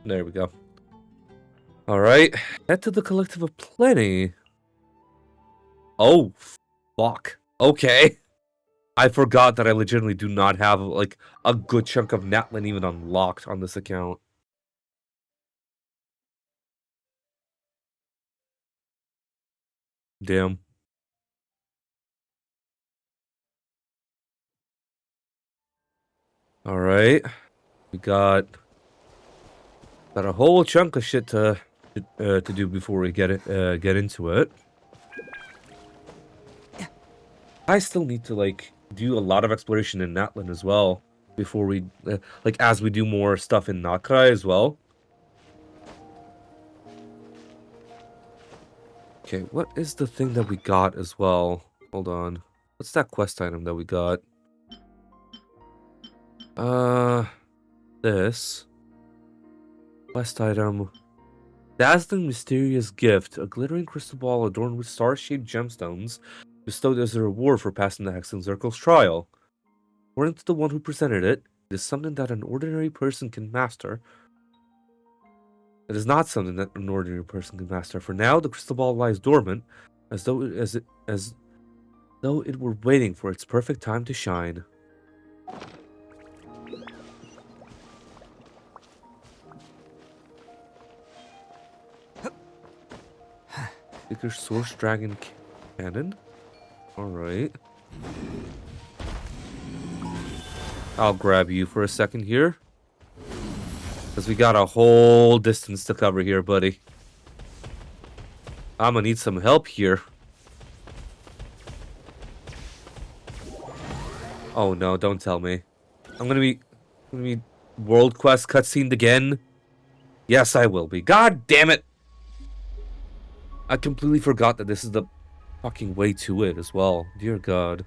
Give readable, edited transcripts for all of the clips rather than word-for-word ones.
There we go. Alright. Head to the Collective of Plenty. Oh, fuck. Okay. I forgot that I legitimately do not have, like, a good chunk of Natlin even unlocked on this account. Damn. Alright. We got a whole chunk of shit to do before we get into it. I still need to, like, do a lot of exploration in Natlin as well before we, like, as we do more stuff in Nakrai as well. Okay, what is the thing that we got as well? Hold on. What's that quest item that we got? This. Quest item. Dazzling mysterious gift. A glittering crystal ball adorned with star-shaped gemstones bestowed as a reward for passing the Hexen Circle's trial. According to the one who presented it, it is something that an ordinary person can master. It is not something that an ordinary person can master. For now, the crystal ball lies dormant, as though it were waiting for its perfect time to shine. Sticker Source Dragon Cannon? Alright. I'll grab you for a second here. Because we got a whole distance to cover here, buddy. I'm gonna need some help here. Oh no, don't tell me. I'm gonna be World Quest cutscened again? Yes, I will be. God damn it! I completely forgot that this is the fucking way to it as well. Dear God.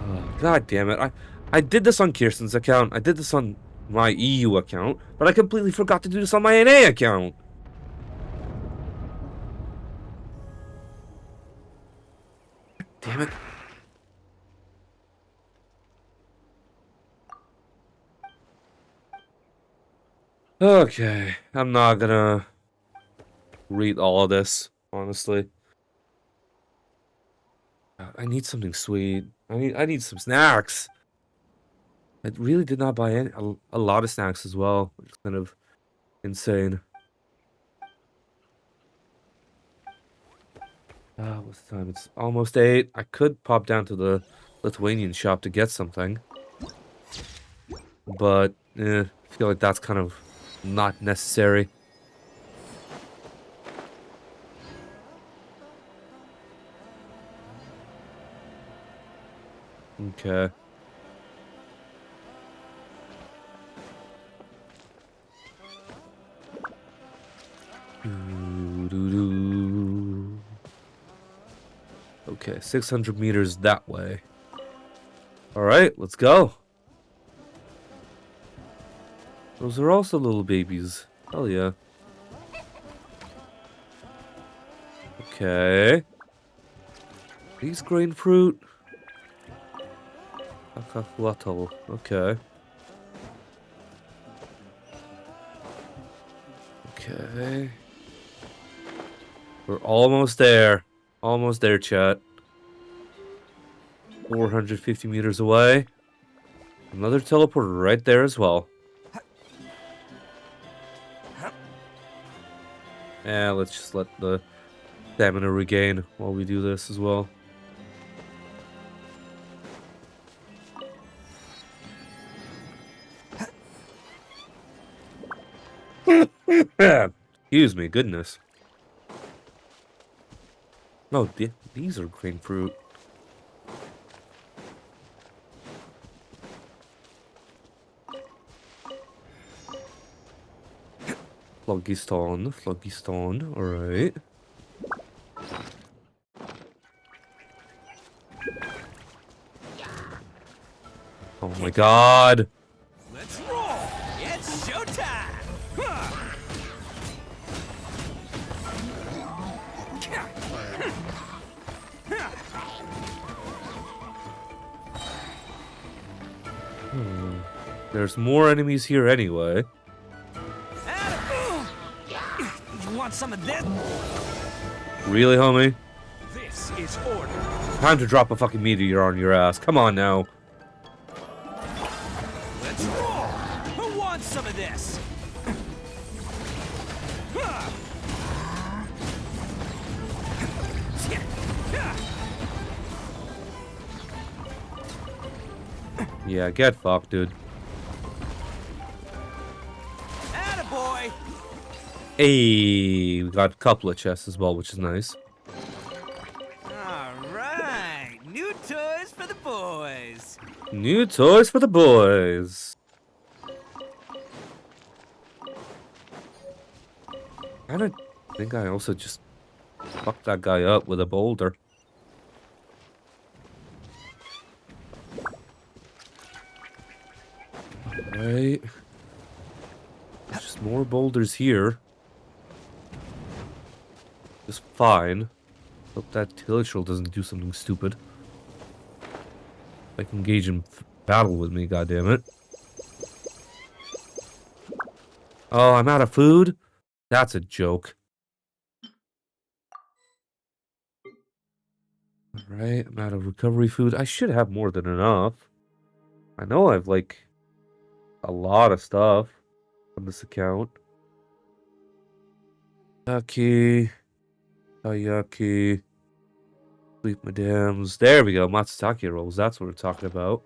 Oh, God damn it. I did this on Kirsten's account. I did this on my EU account. But I completely forgot to do this on my NA account. Damn it. Okay. I'm not gonna read all of this, honestly. I need something sweet. I need some snacks. I really did not buy a lot of snacks as well, which is kind of insane. What's the time? It's almost 8. I could pop down to the Lithuanian shop to get something. But, I feel like that's kind of not necessary. Okay. Okay, 600 meters that way. Alright, let's go. Those are also little babies. Hell yeah. Okay. These grain fruit. Okay. Okay. We're almost there. Almost there, chat. 450 meters away. Another teleporter right there as well. Yeah, let's just let the stamina regain while we do this as well. Excuse me, goodness. Oh, these are green fruit. Phlogiston, alright. Oh my god! Let's roll! It's showtime! There's more enemies here anyway. You want some of this? Really, homie? This is order. Time to drop a fucking meteor on your ass. Come on now. Let's roll. Who wants some of this? Yeah, get fucked, dude. Attaboy! Hey, we got a couple of chests as well, which is nice. Alright, new toys for the boys. New toys for the boys. I don't think I also just fucked that guy up with a boulder. Alright. There's just more boulders here. Just fine. Hope that Tillichel doesn't do something stupid. Like engage in battle with me, goddammit. Oh, I'm out of food? That's a joke. Alright, I'm out of recovery food. I should have more than enough. I know I've, like, a lot of stuff on this account. Yucky. Yucky. Sleep madams. There we go. Matsutake rolls. That's what we're talking about.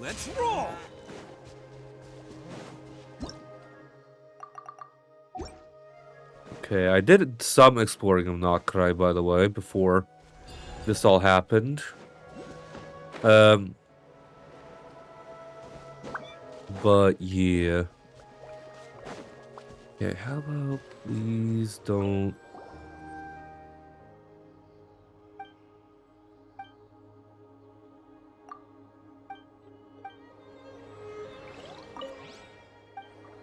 Let's roll. Okay, I did some exploring of Nakrai, by the way, before this all happened. But yeah. Okay, how about please don't...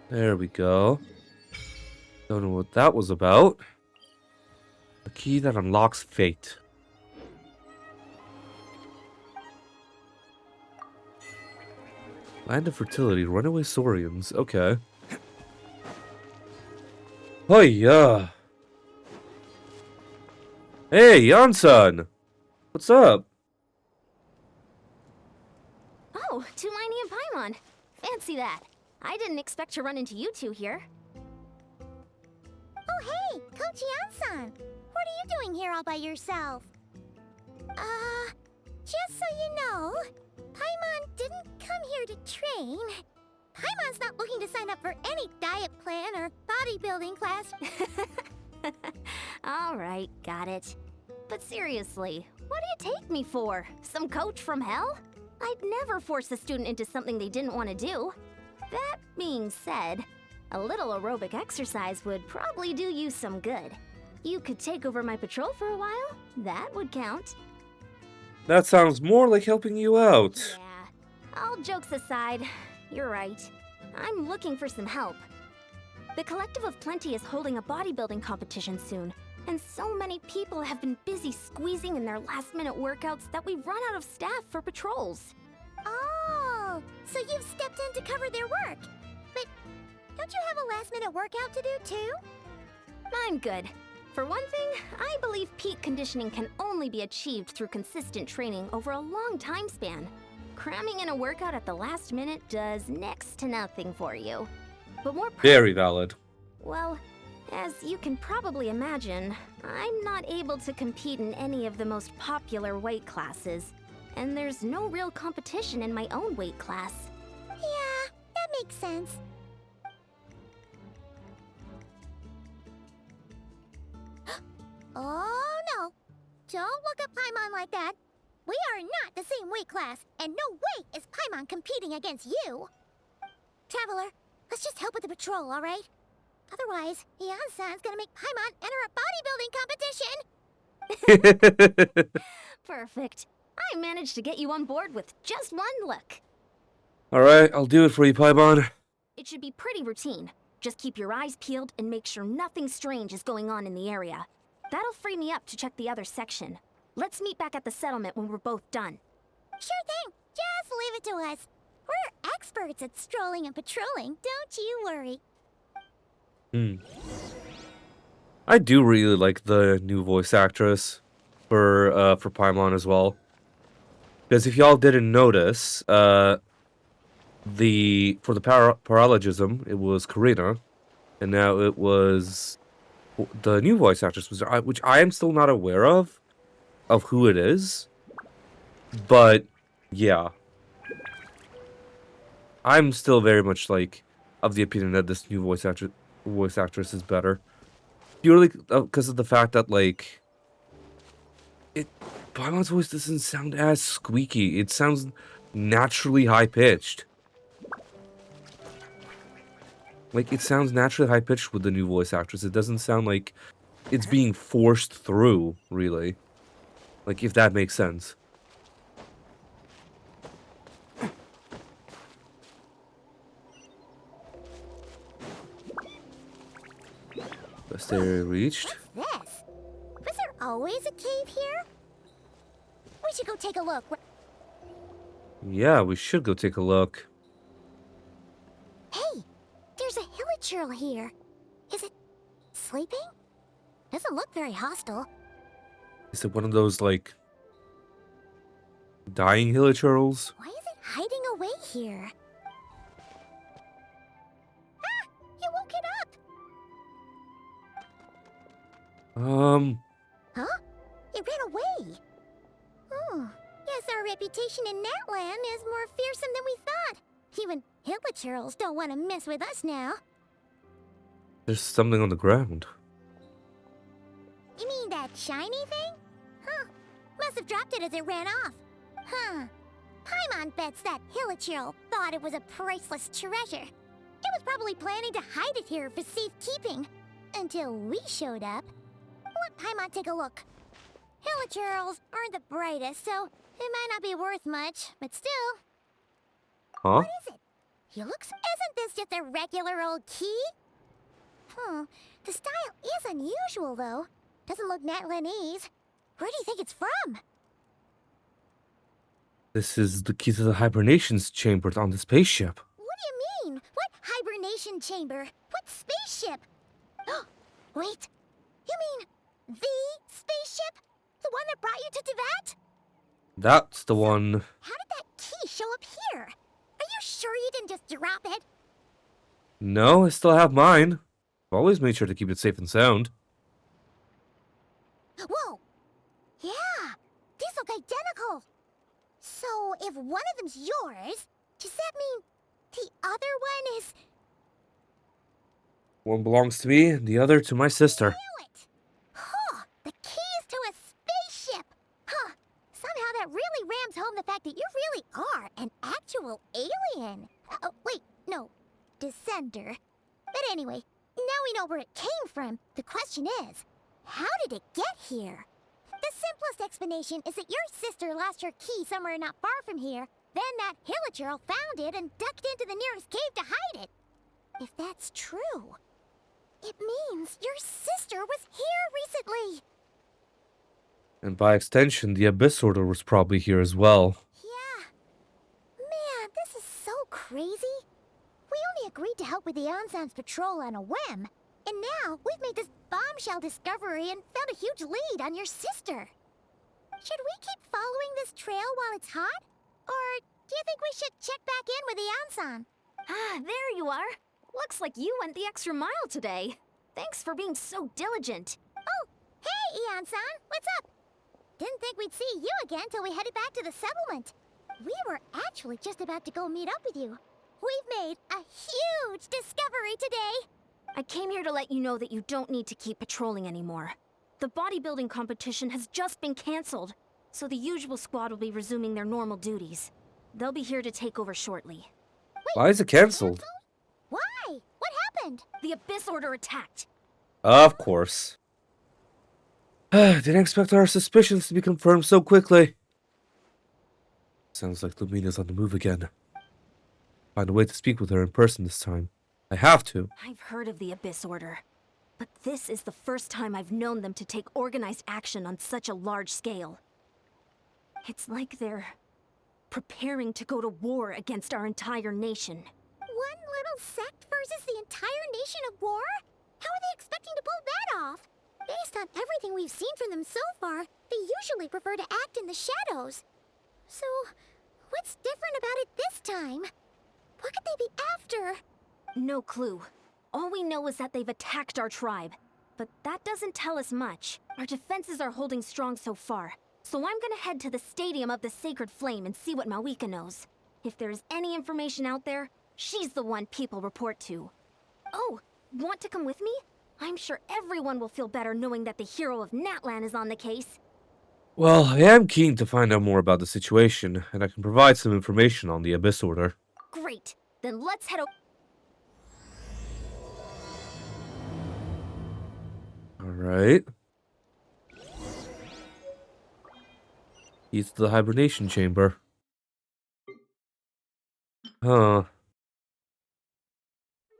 There we go. Don't know what that was about. A key that unlocks fate. Land of Fertility, Runaway Saurians. Okay. Oh yeah. Hey, Yansan! What's up? Oh, Tumini and Paimon. Fancy that. I didn't expect to run into you two here. Oh hey, Coach Yansan! What are you doing here all by yourself? Just so you know, Paimon didn't come here to train. Paimon's not looking to sign up for any diet plan or bodybuilding class. Alright, got it. But seriously, what do you take me for? Some coach from hell? I'd never force a student into something they didn't want to do. That being said, a little aerobic exercise would probably do you some good. You could take over my patrol for a while. That would count. That sounds more like helping you out. Yeah. All jokes aside, you're right. I'm looking for some help. The Collective of Plenty is holding a bodybuilding competition soon, and so many people have been busy squeezing in their last-minute workouts that we've run out of staff for patrols. Oh, so you've stepped in to cover their work. But don't you have a last-minute workout to do too? I'm good. For one thing, I believe peak conditioning can only be achieved through consistent training over a long time span. Cramming in a workout at the last minute does next to nothing for you. But more Very valid. Well, as you can probably imagine, I'm not able to compete in any of the most popular weight classes. And there's no real competition in my own weight class. Yeah, that makes sense. Oh no! Don't look at Paimon like that. We are not the same weight class, and no way is Paimon competing against you. Traveler, let's just help with the patrol, all right? Otherwise, Yansan's gonna make Paimon enter a bodybuilding competition. Perfect. I managed to get you on board with just one look. Alright, I'll do it for you, Paimon. It should be pretty routine. Just keep your eyes peeled and make sure nothing strange is going on in the area. That'll free me up to check the other section. Let's meet back at the settlement when we're both done. Sure thing. Just leave it to us. experts at strolling and patrolling, don't you worry. I do really like the new voice actress for Paimon as well. Because if y'all didn't notice, for the paralogism, it was Karina, and now it was the new voice actress, which I am still not aware of who it is. But yeah, I'm still very much like of the opinion that this new voice actress is better, purely because of the fact that like Paimon's voice doesn't sound as squeaky. It sounds naturally high pitched. Like, it sounds naturally high pitched with the new voice actress. It doesn't sound like it's being forced through, really. Like, if that makes sense. Best area reached. What's this? Was there always a cave here? We should go take a look. Yeah, we should go take a look. Hey, there's a hilichurl here. Is it sleeping? Doesn't look very hostile. Is it one of those, like, dying hilichurls? Why is it hiding away here? Ah! You woke it up! Huh? It ran away. Oh, guess our reputation in Natland is more fearsome than we thought. Even hilichurls don't want to mess with us now. There's something on the ground. You mean that shiny thing? Huh. Must have dropped it as it ran off. Huh. Paimon bets that hilichurl thought it was a priceless treasure. It was probably planning to hide it here for safekeeping. Until we showed up. Let Paimon take a look. Hilichurls aren't the brightest, so it might not be worth much, but still. Huh? What is it? Isn't this just a regular old key? The style is unusual, though. Doesn't look Natlanese. Where do you think it's from? This is the key to the hibernations chamber on the spaceship. What do you mean? What hibernation chamber? What spaceship? Wait. You mean the spaceship? The one that brought you to Teyvat? That's the one. How did that key show up here? Are you sure you didn't just drop it? No, I still have mine. I've always made sure to keep it safe and sound. Whoa! Yeah! These look identical! So, if one of them's yours, does that mean the other one is... One belongs to me, and the other to my sister. Knew it! Huh! The keys to a spaceship! Huh! Somehow that really rams home the fact that you really are an actual alien! Oh, wait, no. Descender. But anyway, now we know where it came from. The question is, how did it get here? The simplest explanation is that your sister lost her key somewhere not far from here. Then that hilichurl found it and ducked into the nearest cave to hide it. If that's true, it means your sister was here recently. And by extension, the Abyss Order was probably here as well. Yeah. Man, this is so crazy. We only agreed to help with the Ensemble patrol on a whim. And now we've made this bombshell discovery and found a huge lead on your sister. Should we keep following this trail while it's hot? Or do you think we should check back in with the Ansan? Ah, there you are. Looks like you went the extra mile today. Thanks for being so diligent. Oh, hey, Ian-san, what's up? Didn't think we'd see you again till we headed back to the settlement. We were actually just about to go meet up with you. We've made a huge discovery today. I came here to let you know that you don't need to keep patrolling anymore. The bodybuilding competition has just been cancelled, so the usual squad will be resuming their normal duties. They'll be here to take over shortly. Wait, Why is it cancelled? why? What happened? The Abyss Order attacked. Of course. Didn't expect our suspicions to be confirmed so quickly. Sounds like Lumina's on the move again. Find a way to speak with her in person this time. I have to. I've heard of the Abyss Order, but this is the first time I've known them to take organized action on such a large scale. It's like they're preparing to go to war against our entire nation. One little sect versus the entire nation of war? How are they expecting to pull that off? Based on everything we've seen from them so far, they usually prefer to act in the shadows. So, what's different about it this time? What could they be after? No clue. All we know is that they've attacked our tribe. But that doesn't tell us much. Our defenses are holding strong so far. So I'm gonna head to the Stadium of the Sacred Flame and see what Mawika knows. If there's any information out there, she's the one people report to. Oh, want to come with me? I'm sure everyone will feel better knowing that the hero of Natlan is on the case. Well, I am keen to find out more about the situation, and I can provide some information on the Abyss Order. Great. Then let's head over. Alright. He's to the hibernation chamber. Huh.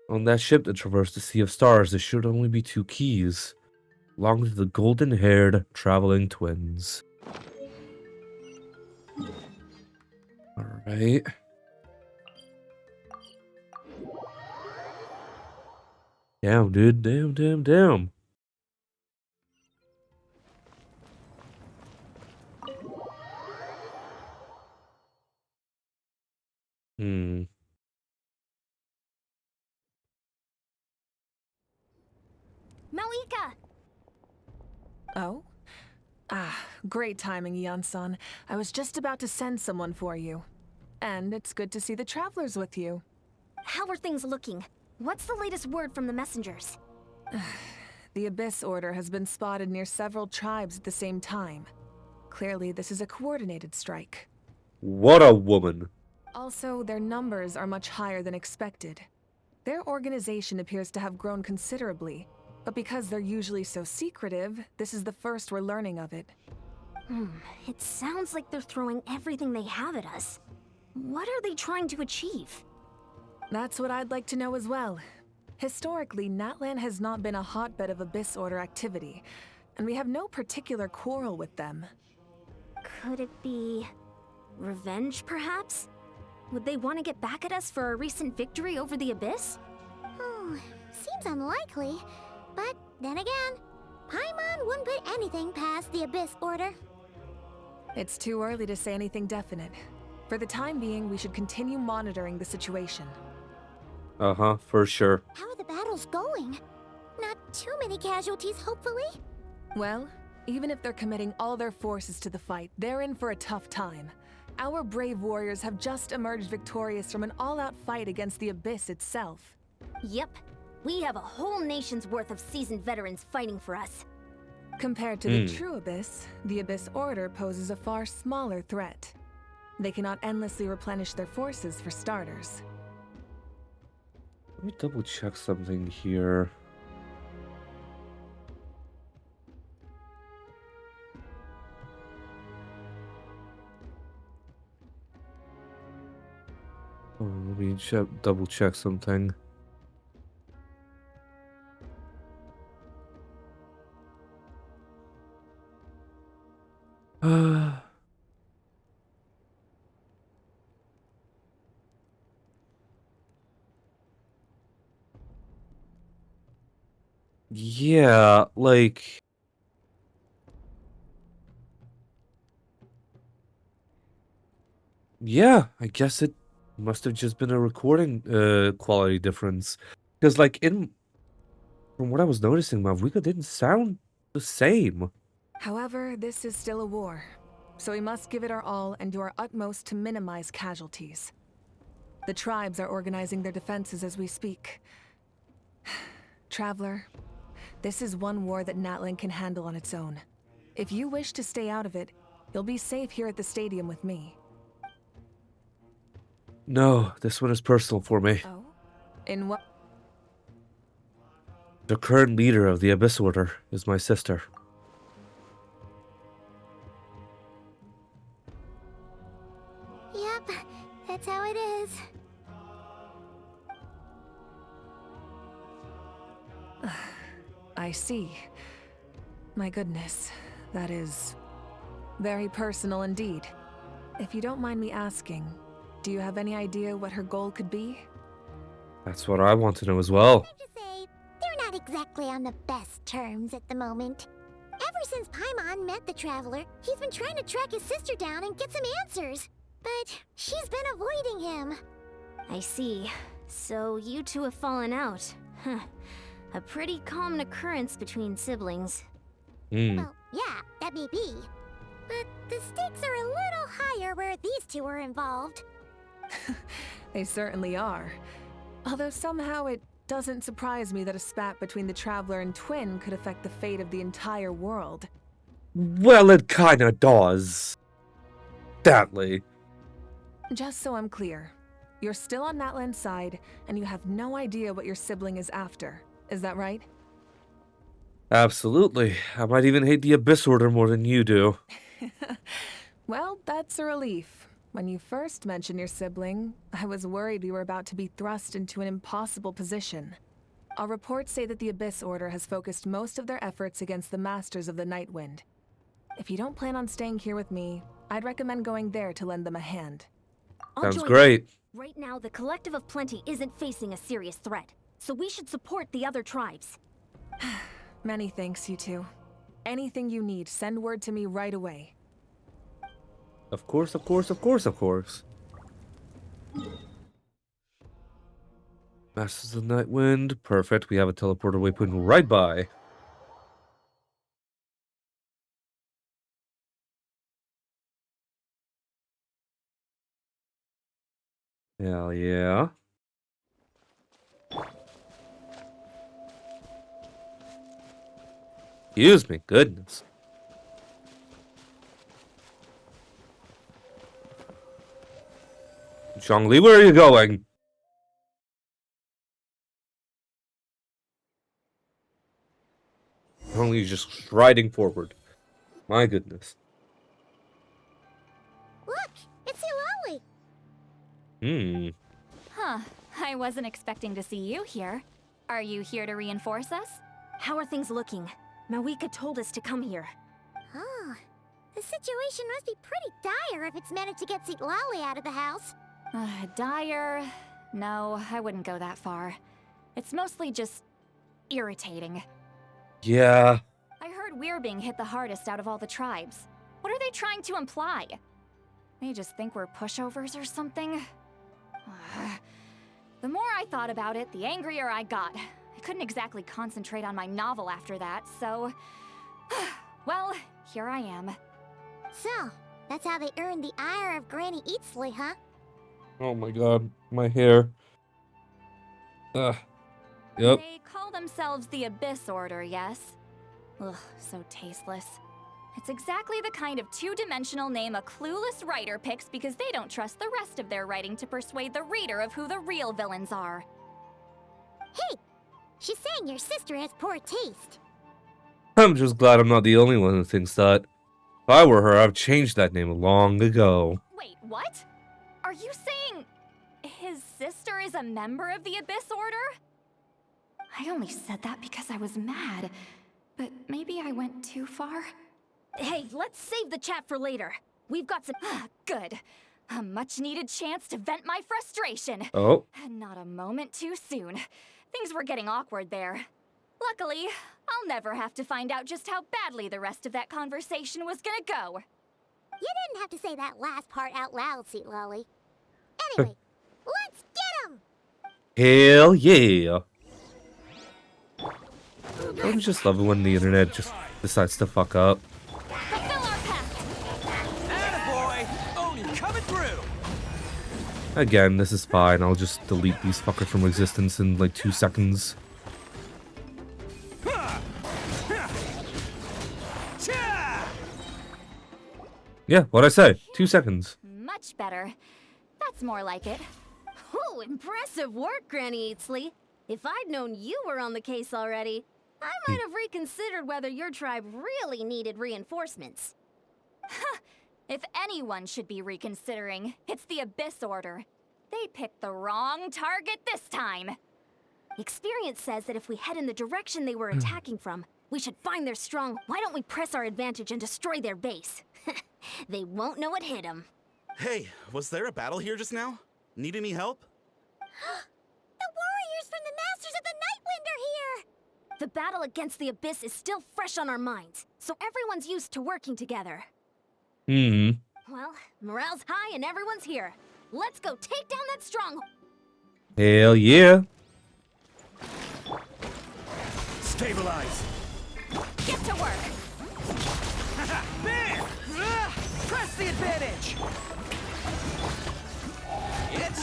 On that ship that traversed the Sea of Stars, there should only be 2 keys, belonging to the golden-haired traveling twins. Alright. Damn, dude. Damn. Mawika! Oh? Great timing, Yan-san. I was just about to send someone for you. And it's good to see the travelers with you. How are things looking? What's the latest word from the messengers? The Abyss Order has been spotted near several tribes at the same time. Clearly, this is a coordinated strike. What a woman. Also, their numbers are much higher than expected. Their organization appears to have grown considerably, but because they're usually so secretive, this is the first we're learning of it. It sounds like they're throwing everything they have at us. What are they trying to achieve? That's what I'd like to know as well. Historically, Natlan has not been a hotbed of Abyss Order activity, and we have no particular quarrel with them. Could it be revenge, perhaps? Would they want to get back at us for a recent victory over the Abyss? Seems unlikely. But then again, Paimon wouldn't put anything past the Abyss Order. It's too early to say anything definite. For the time being, we should continue monitoring the situation. Uh-huh, for sure. How are the battles going? Not too many casualties, hopefully? Well, even if they're committing all their forces to the fight, they're in for a tough time. Our brave warriors have just emerged victorious from an all-out fight against the Abyss itself. Yep. We have a whole nation's worth of seasoned veterans fighting for us. Compared to the true Abyss, the Abyss Order poses a far smaller threat. They cannot endlessly replenish their forces for starters. Let me double check something here. Oh, let me double check something. Yeah, like yeah, I guess it must have just been a recording quality difference. Because like from what I was noticing, Mavuika didn't sound the same. However, this is still a war, so we must give it our all and do our utmost to minimize casualties. The tribes are organizing their defenses as we speak. Traveler, this is one war that Natlan can handle on its own. If you wish to stay out of it, you'll be safe here at the stadium with me. No, this one is personal for me. Oh? In what? The current leader of the Abyss Order is my sister. Yep, that's how it is. I see. My goodness, that is very personal indeed. If you don't mind me asking, do you have any idea what her goal could be? That's what I want to know as well. Safe to say, they're not exactly on the best terms at the moment. Ever since Paimon met the Traveler, he's been trying to track his sister down and get some answers. But she's been avoiding him. I see. So you two have fallen out. Huh. A pretty common occurrence between siblings. Well, yeah, that may be. But the stakes are a little higher where these two are involved. They certainly are. Although somehow it doesn't surprise me that a spat between the Traveler and Twin could affect the fate of the entire world. Well, it kinda does. Sadly. Just so I'm clear, you're still on Natlan's side, and you have no idea what your sibling is after. Is that right? Absolutely. I might even hate the Abyss Order more than you do. Well, that's a relief. When you first mentioned your sibling, I was worried we were about to be thrust into an impossible position. Our reports say that the Abyss Order has focused most of their efforts against the Masters of the Nightwind. If you don't plan on staying here with me, I'd recommend going there to lend them a hand. I'll Sounds join great. you. Right now, the Collective of Plenty isn't facing a serious threat, so we should support the other tribes. Many thanks, you two. Anything you need, send word to me right away. Of course, of course, of course, of course. Masters of the Nightwind. Perfect. We have a teleporter waypoint right by. Hell yeah. Excuse me, goodness. Zhongli, where are you going? Zhongli's just striding forward. My goodness. Look, it's Hilali. Huh. I wasn't expecting to see you here. Are you here to reinforce us? How are things looking? Mawika told us to come here. Oh, the situation must be pretty dire if it's managed to get Lali out of the house. Dire? No, I wouldn't go that far. It's mostly just irritating. Yeah. I heard we're being hit the hardest out of all the tribes. What are they trying to imply? They just think we're pushovers or something? The more I thought about it, the angrier I got. I couldn't exactly concentrate on my novel after that, so... well, here I am. So, that's how they earned the ire of Granny Eatsley, huh? Oh my god, my hair. Yep. They call themselves the Abyss Order, yes? Ugh, so tasteless. It's exactly the kind of two-dimensional name a clueless writer picks because they don't trust the rest of their writing to persuade the reader of who the real villains are. Hey! She's saying your sister has poor taste. I'm just glad I'm not the only one who thinks that. If I were her, I've changed that name long ago. Wait, what? Are you saying his sister is a member of the Abyss Order? I only said that because I was mad, but maybe I went too far. Hey, let's save the chat for later. We've got some... Good. A much-needed chance to vent my frustration. Oh. Not a moment too soon. Things were getting awkward there. Luckily, I'll never have to find out just how badly the rest of that conversation was gonna go. You didn't have to say that last part out loud, Lali. Anyway, let's get him! Hell yeah. I just love it when the internet just decides to fuck up. Fulfill our pact! Attaboy! Only coming through! Again, this is fine. I'll just delete these fuckers from existence in like 2 seconds. Yeah, what'd I say? 2 seconds. Much better. That's more like it. Oh, impressive work, Granny Eatsley. If I'd known you were on the case already, I might have reconsidered whether your tribe really needed reinforcements. If anyone should be reconsidering, it's the Abyss Order. They picked the wrong target this time. Experience says that if we head in the direction they were attacking from, we should find their strong... Why don't we press our advantage and destroy their base? They won't know what hit them. Hey, was there a battle here just now? Need any help? The warriors from the Masters of the Nightwind are here! The battle against the Abyss is still fresh on our minds, so everyone's used to working together. Well, morale's high and everyone's here. Let's go take down that stronghold. Hell yeah. Stabilize. Get to work! There! Press the advantage!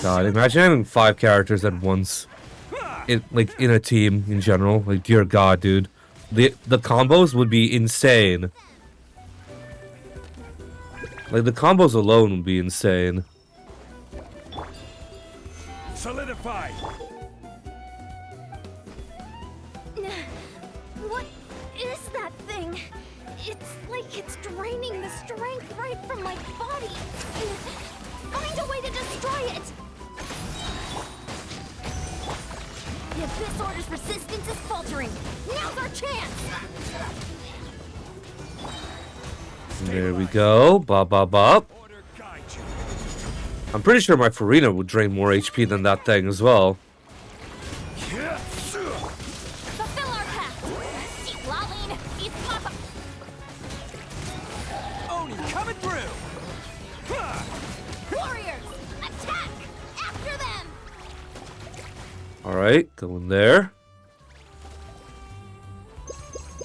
God, imagine having 5 characters at once. Like in a team in general. Like, dear God, dude. The combos would be insane. Like, the combos alone would be insane. Solidify! What is that thing? It's like it's draining the strength right from my body. Find a way to destroy it! The Abyss Order's resistance is faltering. Now's our chance! There we go. Bop, bop, bop. Order guide you. I'm pretty sure my Farina would drain more HP than that thing as well. Fulfill our pact! Laline, he's pop Oni coming through! Warriors, attack! After them! Alright, going there.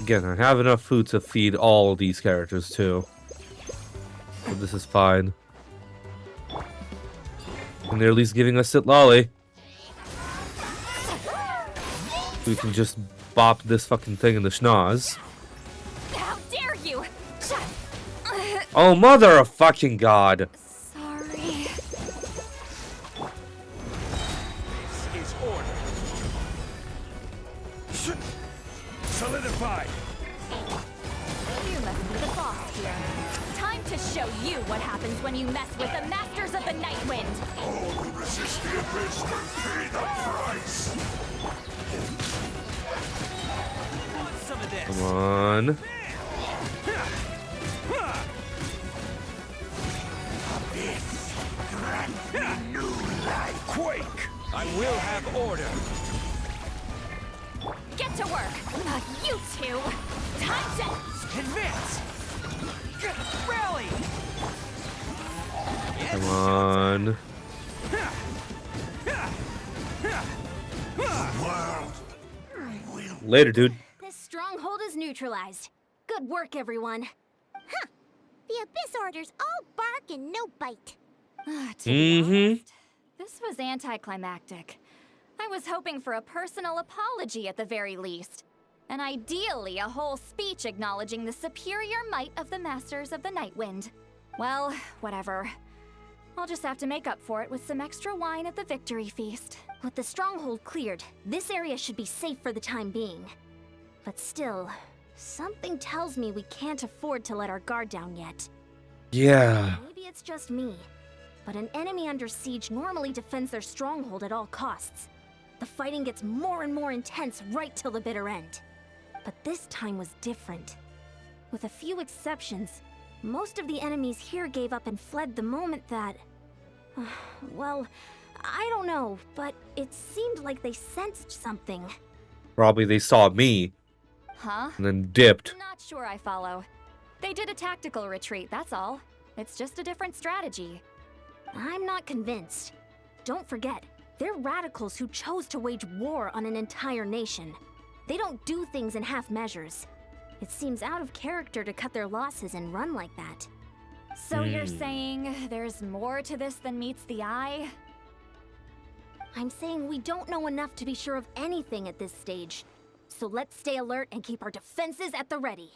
Again, I have enough food to feed all these characters too. So this is fine. And they're at least giving us Sitlali. We can just bop this fucking thing in the schnoz. How dare you! Oh, mother of fucking God! Sorry. This is order. Solidify! You must be the boss here. Time to show you what happens when you mess with the Masters of the Nightwind. All who resist the abyss will pay the price. Want some of this? Come on. Quake! I will have order. Get to work! You two! Time to... Advance! Rally! Come on. Later, dude. This stronghold is neutralized. Good work, everyone. The Abyss Order's all bark and no bite. To be honest, this was anticlimactic. I was hoping for a personal apology at the very least. And ideally, a whole speech acknowledging the superior might of the Masters of the Nightwind. Well, whatever. I'll just have to make up for it with some extra wine at the victory feast. With the stronghold cleared, this area should be safe for the time being. But still, something tells me we can't afford to let our guard down yet. Yeah. Maybe it's just me, but an enemy under siege normally defends their stronghold at all costs. The fighting gets more and more intense right till the bitter end. But this time was different. With a few exceptions, most of the enemies here gave up and fled the moment that... well, I don't know, but it seemed like they sensed something. Probably they saw me Huh? and then dipped. Not sure I follow. They did a tactical retreat, that's all. It's just a different strategy. I'm not convinced. Don't forget, they're radicals who chose to wage war on an entire nation. They don't do things in half measures. It seems out of character to cut their losses and run like that. So you're saying there's more to this than meets the eye? I'm saying we don't know enough to be sure of anything at this stage. So let's stay alert and keep our defenses at the ready.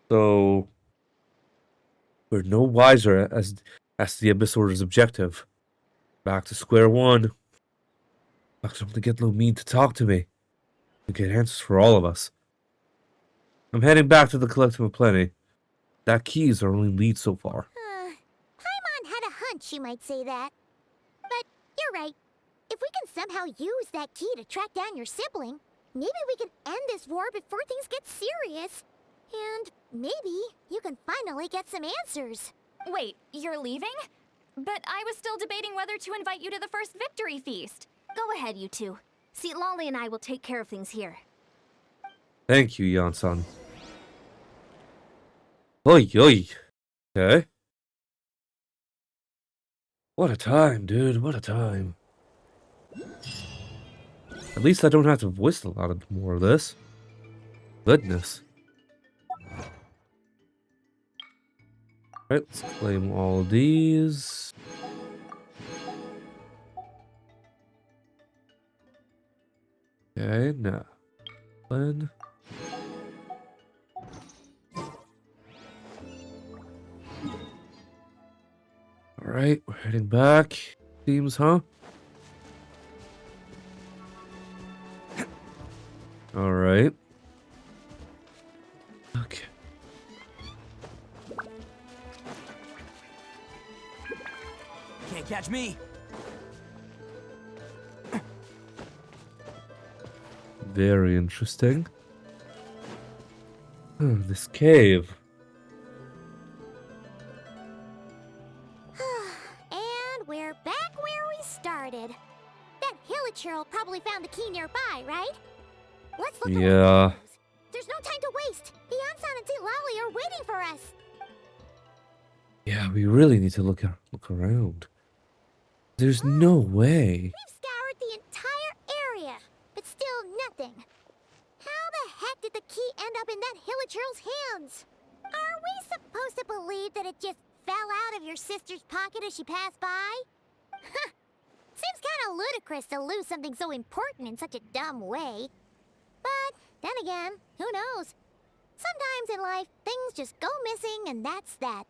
So we're no wiser as the Abyss Order's objective. Back to square one. Back to get Lomine to talk to me. To get answers for all of us. I'm heading back to the Collective of Plenty. That key is our only lead so far. Paimon had a hunch you might say that. But you're right. If we can somehow use that key to track down your sibling, maybe we can end this war before things get serious. And maybe you can finally get some answers. Wait, you're leaving? But I was still debating whether to invite you to the first victory feast. Go ahead, you two. See, Lolly and I will take care of things here. Thank you, Yansan. Oi, oi. Okay. What a time, dude. What a time. At least I don't have to voice a lot of more of this. Goodness. Alright, let's claim all these. Okay, now. Then. Alright, we're heading back. Seems, huh? Alright. Okay. Can't catch me. Very interesting. This cave. And we're back where we started. That Hilichurl probably found the key nearby, right? Let's look around Yeah. the windows. There's no time to waste. Beyonsan and St. Lolly are waiting for us. Yeah, we really need to look around. There's no way. We've scoured the entire area, but still nothing. How the heck did the key end up in that Hilichurl's hands? Are we supposed to believe that it just fell out of your sister's pocket as she passed by? Seems kind of ludicrous to lose something so important in such a dumb way. But then again, who knows? Sometimes in life, things just go missing and that's that.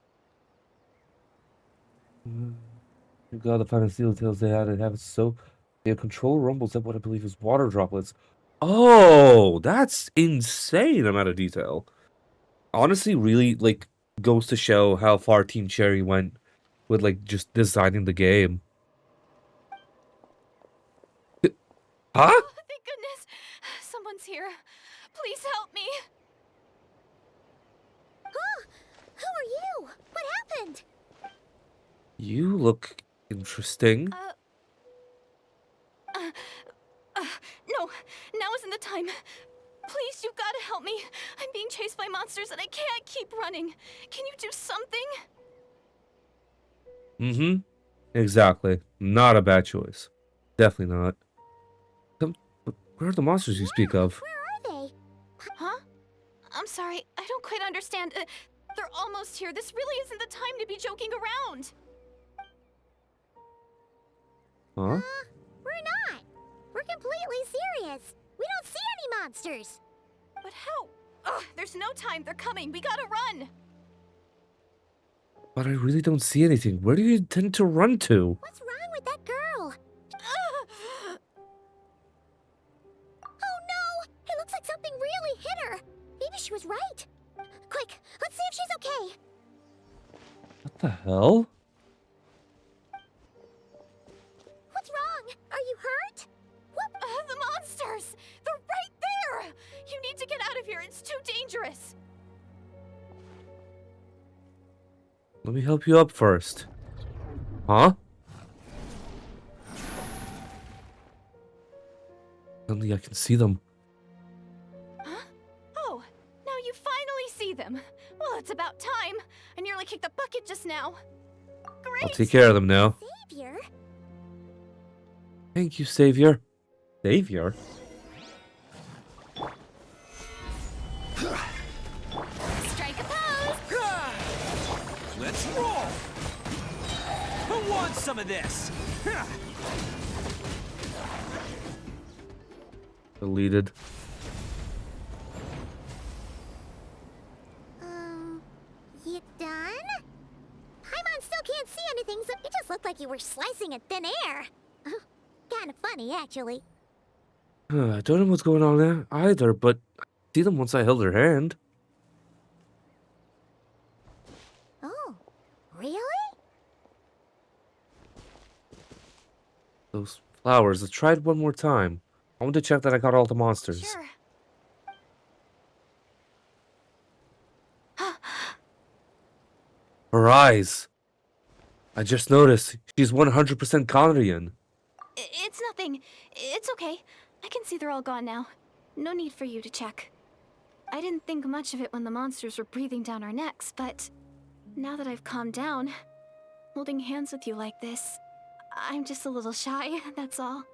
Thank God the final seal tells they had to have it so the control rumbles up what I believe is water droplets. Oh, that's insane amount of detail. Honestly, really like goes to show how far Team Cherry went with like just designing the game. Huh? Thank goodness. Someone's here. Please help me. Huh? Who are you? What happened? You look interesting. No, now isn't the time. Please, you've got to help me. I'm being chased by monsters and I can't keep running. Can you do something? Mm-hmm. Exactly. Not a bad choice. Definitely not. Where are the monsters you speak of? Where are they? Huh? I'm sorry, I don't quite understand. They're almost here. This really isn't the time to be joking around. Huh? We're not. We're completely serious. We don't see any monsters. But how? Ugh, there's no time. They're coming. We gotta run. But I really don't see anything. Where do you intend to run to? What's wrong with that girl? Ugh. Oh no! It looks like something really hit her. Maybe she was right. Quick, let's see if she's okay. What the hell? What's wrong? Are you hurt? The monsters! They're right there! You need to get out of here. It's too dangerous. Let me help you up first. Huh? Suddenly I can see them. Huh? Oh, now you finally see them. Well, it's about time. I nearly kicked the bucket just now. Great! I'll take care of them now. Savior? Thank you, Savior. Savior? Strike a pose! Let's roll! Who wants some of this? Deleted. You done? Paimon still can't see anything, so it just looked like you were slicing at thin air. Kind of funny, actually. I don't know what's going on there either, but I see them once I held her hand. Oh, really? Those flowers. Let's try it one more time. I want to check that I got all the monsters. Sure. Her eyes. I just noticed she's 100% Conrian. It's nothing. It's okay. I can see they're all gone now. No need for you to check. I didn't think much of it when the monsters were breathing down our necks, but now that I've calmed down, holding hands with you like this, I'm just a little shy, that's all.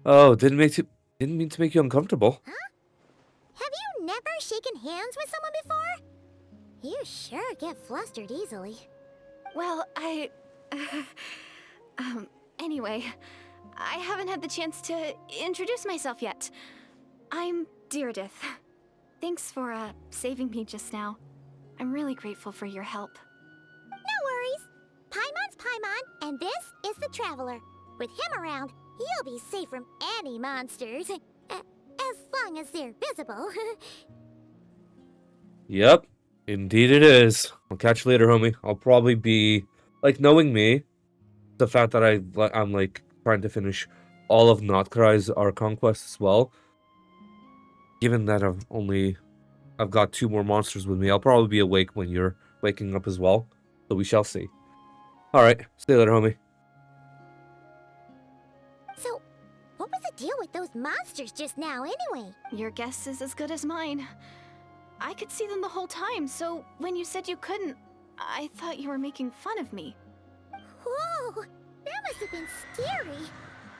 Oh, didn't mean to make you uncomfortable. Have you never shaken hands with someone before? You sure get flustered easily. Well, anyway, I haven't had the chance to introduce myself yet. I'm Deirdith. Thanks for, saving me just now. I'm really grateful for your help. No worries. Paimon's Paimon, and this is the Traveler. With him around, you'll be safe from any monsters. As long as they're visible. Yep, indeed it is. I'll catch you later, homie. I'll probably be, like, knowing me, the fact that I'm, like, trying to finish all of Notkarai's Archon quest as well. Given that I've got 2 more monsters with me, I'll probably be awake when you're waking up as well. So we shall see. Alright, see you later, homie. So, what was the deal with those monsters just now anyway? Your guess is as good as mine. I could see them the whole time, so when you said you couldn't, I thought you were making fun of me. Whoa, that must have been scary.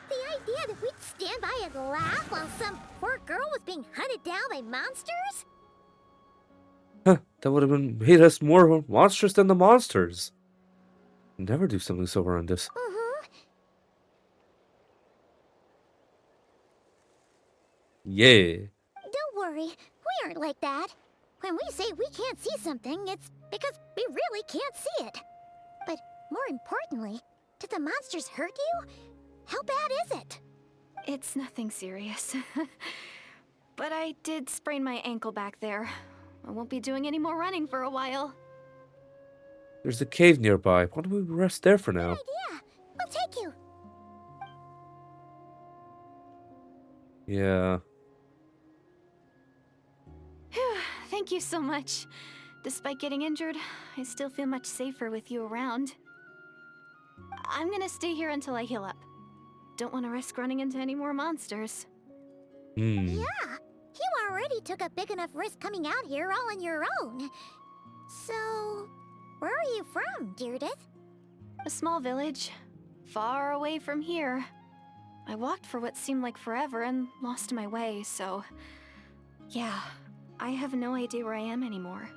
The idea that we'd stand by and laugh while some poor girl was being hunted down by monsters? Huh, that would have made us more monstrous than the monsters. Never do something so horrendous. Yeah. Don't worry, we aren't like that. When we say we can't see something, it's because we really can't see it. But more importantly, did the monsters hurt you? How bad is it? It's nothing serious. But I did sprain my ankle back there. I won't be doing any more running for a while. There's a cave nearby. Why don't we rest there for now? Yeah, we'll take you. Yeah. Thank you so much. Despite getting injured, I still feel much safer with you around. I'm gonna stay here until I heal up. Don't want to risk running into any more monsters. Hmm. Yeah, you already took a big enough risk coming out here all on your own. So, where are you from, Deirdith? A small village, far away from here. I walked for what seemed like forever and lost my way, so... yeah, I have no idea where I am anymore.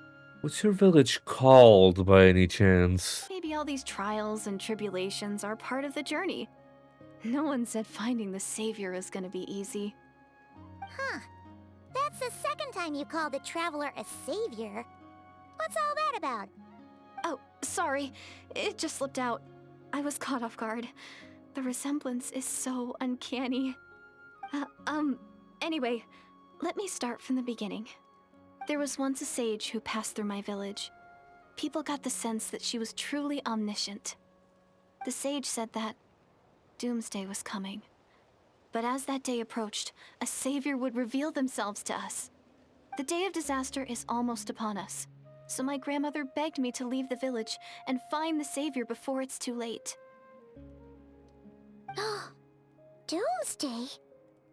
What's your village called, by any chance? Maybe all these trials and tribulations are part of the journey. No one said finding the savior is gonna be easy. Huh. That's the second time you called the Traveler a savior. What's all that about? Oh, sorry. It just slipped out. I was caught off guard. The resemblance is so uncanny. Anyway, let me start from the beginning. There was once a sage who passed through my village. People got the sense that she was truly omniscient. The sage said that doomsday was coming. But as that day approached, a savior would reveal themselves to us. The day of disaster is almost upon us, so my grandmother begged me to leave the village and find the savior before it's too late. Doomsday?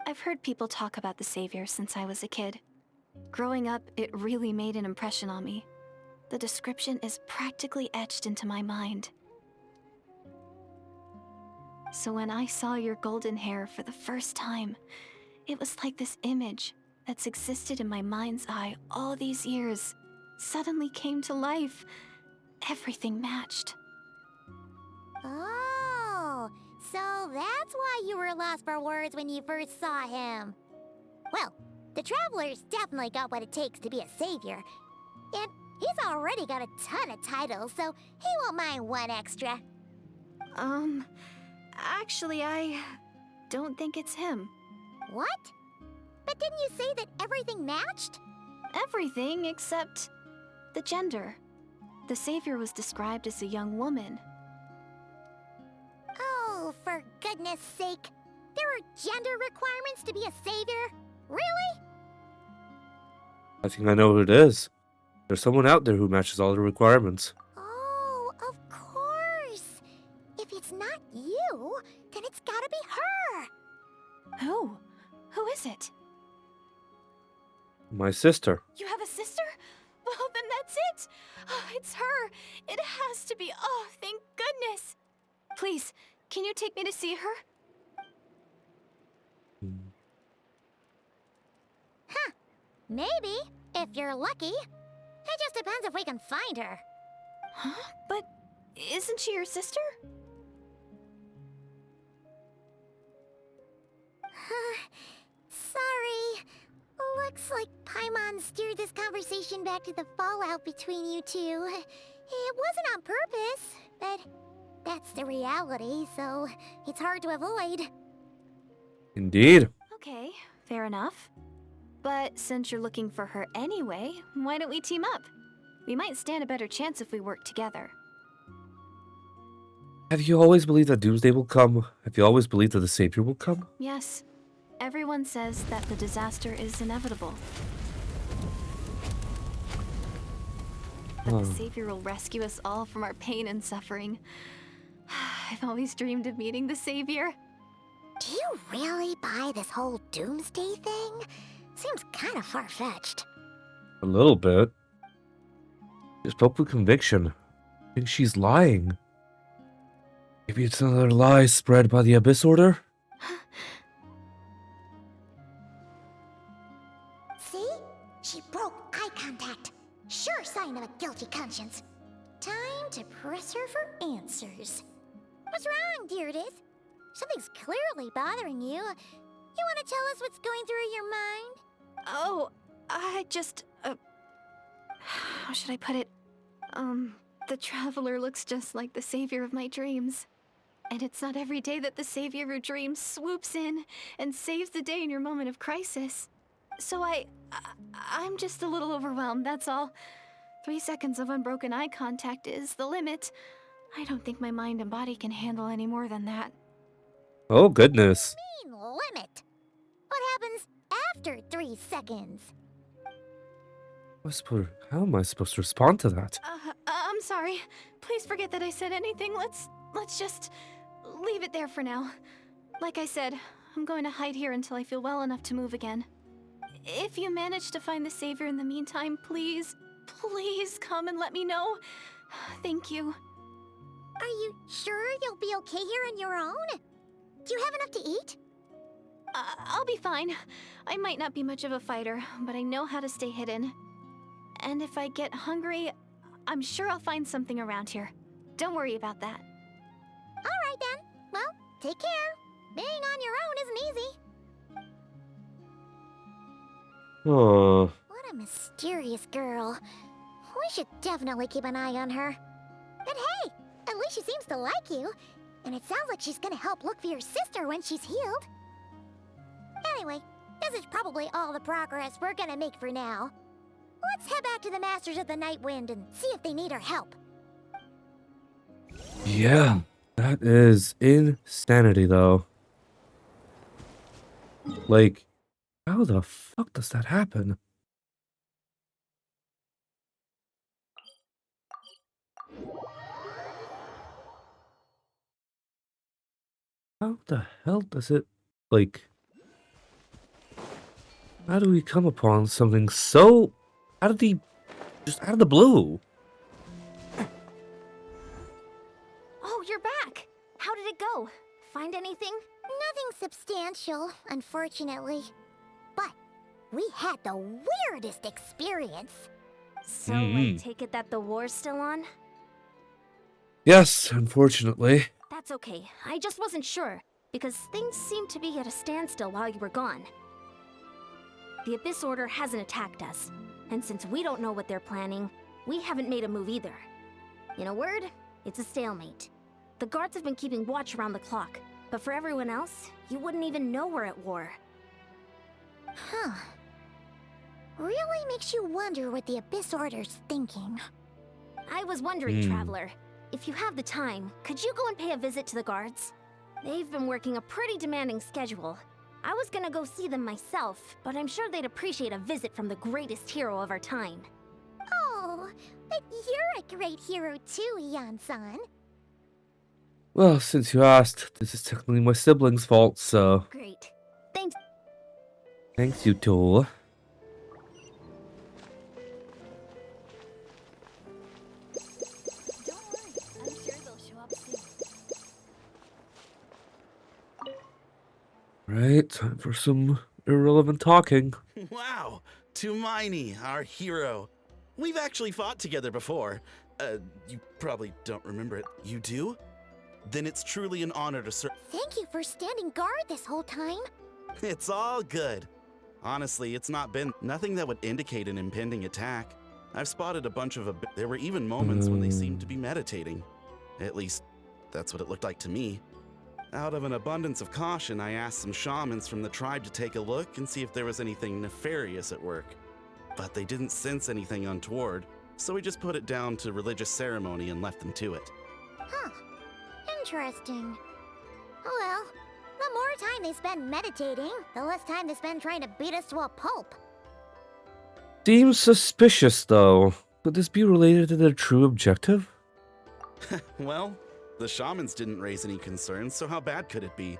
I've heard people talk about the savior since I was a kid. Growing up, it really made an impression on me. The description is practically etched into my mind. So when I saw your golden hair for the first time, it was like this image that's existed in my mind's eye all these years suddenly came to life. Everything matched. Oh, so that's why you were lost for words when you first saw him. Well, the Traveler's definitely got what it takes to be a savior. And he's already got a ton of titles, so he won't mind one extra. Actually, I don't think it's him. What? But didn't you say that everything matched? Everything except the gender. The savior was described as a young woman. Oh, for goodness sake. There are gender requirements to be a savior? Really? I think I know who it is. There's someone out there who matches all the requirements. Oh, of course. If it's not you, then it's gotta be her. Who? Who is it? My sister. You have a sister? Well, then that's it. Oh, it's her. It has to be. Oh, thank goodness. Please, can you take me to see her? Maybe, if you're lucky. It just depends if we can find her. Huh? But isn't she your sister? Sorry. Looks like Paimon steered this conversation back to the fallout between you two. It wasn't on purpose, but that's the reality, so it's hard to avoid. Indeed. Okay, fair enough. But since you're looking for her anyway, why don't we team up? We might stand a better chance if we work together. Have you always believed that Doomsday will come? Have you always believed that the Savior will come? Yes. Everyone says that the disaster is inevitable. But the Savior will rescue us all from our pain and suffering. I've always dreamed of meeting the Savior. Do you really buy this whole doomsday thing? Seems kind of far-fetched. A little bit. She spoke with conviction. I think she's lying. Maybe it's another lie spread by the Abyss Order? See? She broke eye contact. Sure sign of a guilty conscience. Time to press her for answers. What's wrong, Deirdis? Something's clearly bothering you. You want to tell us what's going through your mind? Oh, I just, how should I put it? The Traveler looks just like the Savior of my dreams. And it's not every day that the Savior of your dreams swoops in and saves the day in your moment of crisis. So I'm just a little overwhelmed, that's all. 3 seconds of unbroken eye contact is the limit. I don't think my mind and body can handle any more than that. Oh, goodness. Mean limit. What happens after 3 seconds? How am I supposed to respond to that? I'm sorry. Please forget that I said anything. Let's just leave it there for now. Like I said, I'm going to hide here until I feel well enough to move again. If you manage to find the Savior in the meantime, please come and let me know. Thank you. Are you sure you'll be okay here on your own? Do you have enough to eat? I'll be fine. I might not be much of a fighter, but I know how to stay hidden. And if I get hungry, I'm sure I'll find something around here. Don't worry about that. Alright then. Well, take care. Being on your own isn't easy. Oh. What a mysterious girl. We should definitely keep an eye on her. But hey, at least she seems to like you. And it sounds like she's gonna help look for your sister when she's healed. Anyway, this is probably all the progress we're gonna make for now. Let's head back to the Masters of the Night Wind and see if they need our help. Yeah, that is insanity, though. Like, how the fuck does that happen? How the hell does it, like... How do we come upon something so... just out of the blue? Oh, you're back! How did it go? Find anything? Nothing substantial, unfortunately. But we had the weirdest experience. So I take it that the war's still on? Yes, unfortunately. That's okay. I just wasn't sure, because things seemed to be at a standstill while you were gone. The Abyss Order hasn't attacked us, and since we don't know what they're planning, we haven't made a move either. In a word, it's a stalemate. The guards have been keeping watch around the clock, but for everyone else, you wouldn't even know we're at war. Huh. Really makes you wonder what the Abyss Order's thinking. I was wondering, Traveler, if you have the time, could you go and pay a visit to the guards? They've been working a pretty demanding schedule. I was gonna go see them myself, but I'm sure they'd appreciate a visit from the greatest hero of our time. Oh, but you're a great hero too, Ian-san. Well, since you asked, this is technically my sibling's fault, so Great. Thanks. thanks, you two. Don't worry, I'm sure they'll show up soon. Right, time for some irrelevant talking. Wow, Tumaini, our hero. We've actually fought together before. You probably don't remember it. You do? Then it's truly an honor to serve. Thank you for standing guard this whole time. It's all good. Honestly, it's not been nothing that would indicate an impending attack. I've spotted a bunch of there were even moments when they seemed to be meditating. At least, that's what it looked like to me. Out of an abundance of caution, I asked some shamans from the tribe to take a look and see if there was anything nefarious at work. But they didn't sense anything untoward, so we just put it down to religious ceremony and left them to it. Huh. Interesting. Oh well, the more time they spend meditating, the less time they spend trying to beat us to a pulp. Seems suspicious, though. Could this be related to their true objective? Well, the shamans didn't raise any concerns, so how bad could it be?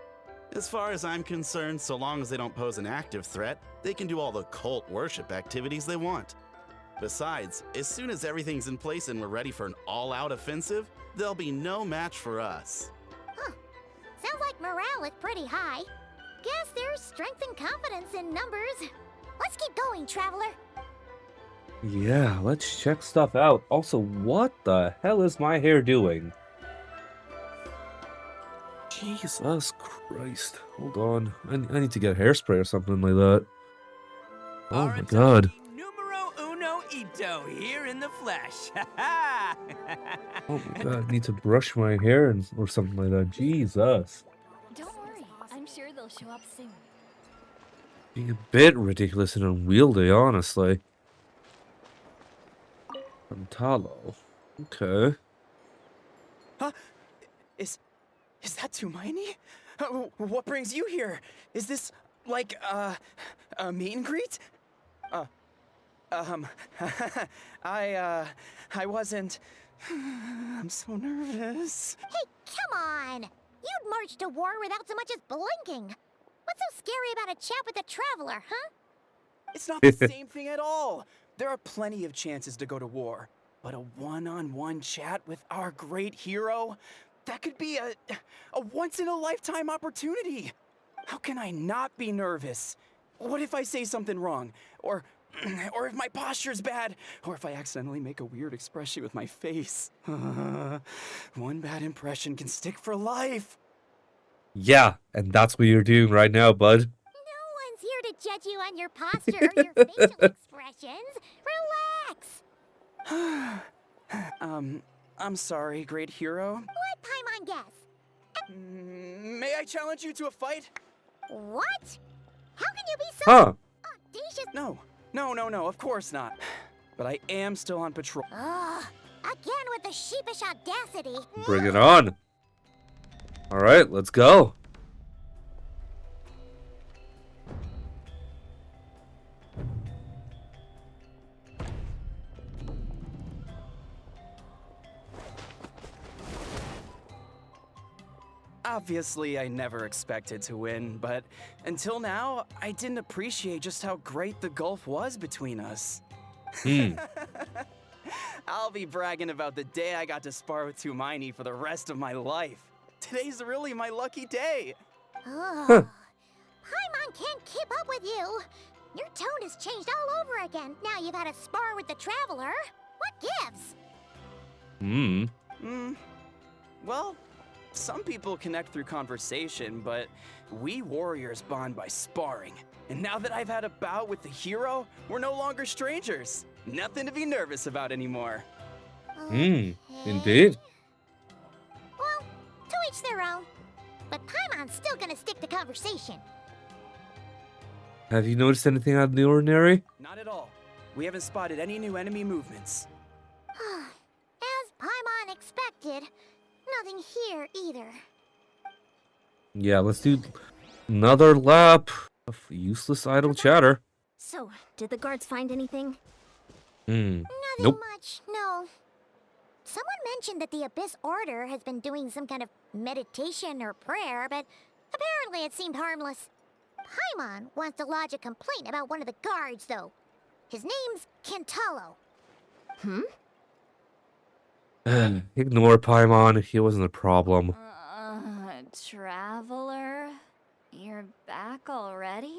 As far as I'm concerned, so long as they don't pose an active threat, they can do all the cult worship activities they want. Besides, as soon as everything's in place and we're ready for an all-out offensive, there'll be no match for us. Huh. Sounds like morale is pretty high. Guess there's strength and confidence in numbers. Let's keep going, Traveler. Yeah, let's check stuff out. Also, what the hell is my hair doing? Jesus Christ. Hold on. I need to get hairspray or something like that. Oh my god. Numero uno Ito here in the flesh. Ha Oh my god, I need to brush my hair or something like that. Jesus. Don't worry, I'm sure they'll show up soon. Being a bit ridiculous and unwieldy, honestly. From Talo. Okay. Huh? Is that Tumaini? What brings you here? Is this like a meet and greet? I wasn't. I'm so nervous. Hey, come on! You'd march to war without so much as blinking. What's so scary about a chat with a Traveler, huh? It's not the same thing at all. There are plenty of chances to go to war, but a one-on-one chat with our great hero? That could be a once-in-a-lifetime opportunity. How can I not be nervous? What if I say something wrong? Or if my posture's bad? Or if I accidentally make a weird expression with my face? One bad impression can stick for life. Yeah, and that's what you're doing right now, bud. No one's here to judge you on your posture or your facial expressions. Relax. I'm sorry, great hero. Let Paimon guess. May I challenge you to a fight? What? How can you be so Huh. audacious? No, of course not. But I am still on patrol. Ugh, again with the sheepish audacity. Bring it on. Alright, let's go. Obviously, I never expected to win, but until now, I didn't appreciate just how great the gulf was between us. I'll be bragging about the day I got to spar with Tumaini for the rest of my life. Today's really my lucky day. Ugh. Paimon can't keep up with you. Your tone has changed all over again. Now you've had a spar with the Traveler. What gives? Well, some people connect through conversation, but we warriors bond by sparring. And now that I've had a bout with the hero, we're no longer strangers. Nothing to be nervous about anymore. Indeed. Well, to each their own. But Paimon's still gonna stick to conversation. Have you noticed anything out of the ordinary? Not at all. We haven't spotted any new enemy movements. As Paimon expected, nothing here either. Yeah, let's do another lap of useless idle chatter. So, did the guards find anything? Hmm. Nothing Nope. much, no. Someone mentioned that the Abyss Order has been doing some kind of meditation or prayer, but apparently it seemed harmless. Paimon wants to lodge a complaint about one of the guards, though. His name's Kentalo. Ignore Paimon. He wasn't a problem. Traveler? You're back already?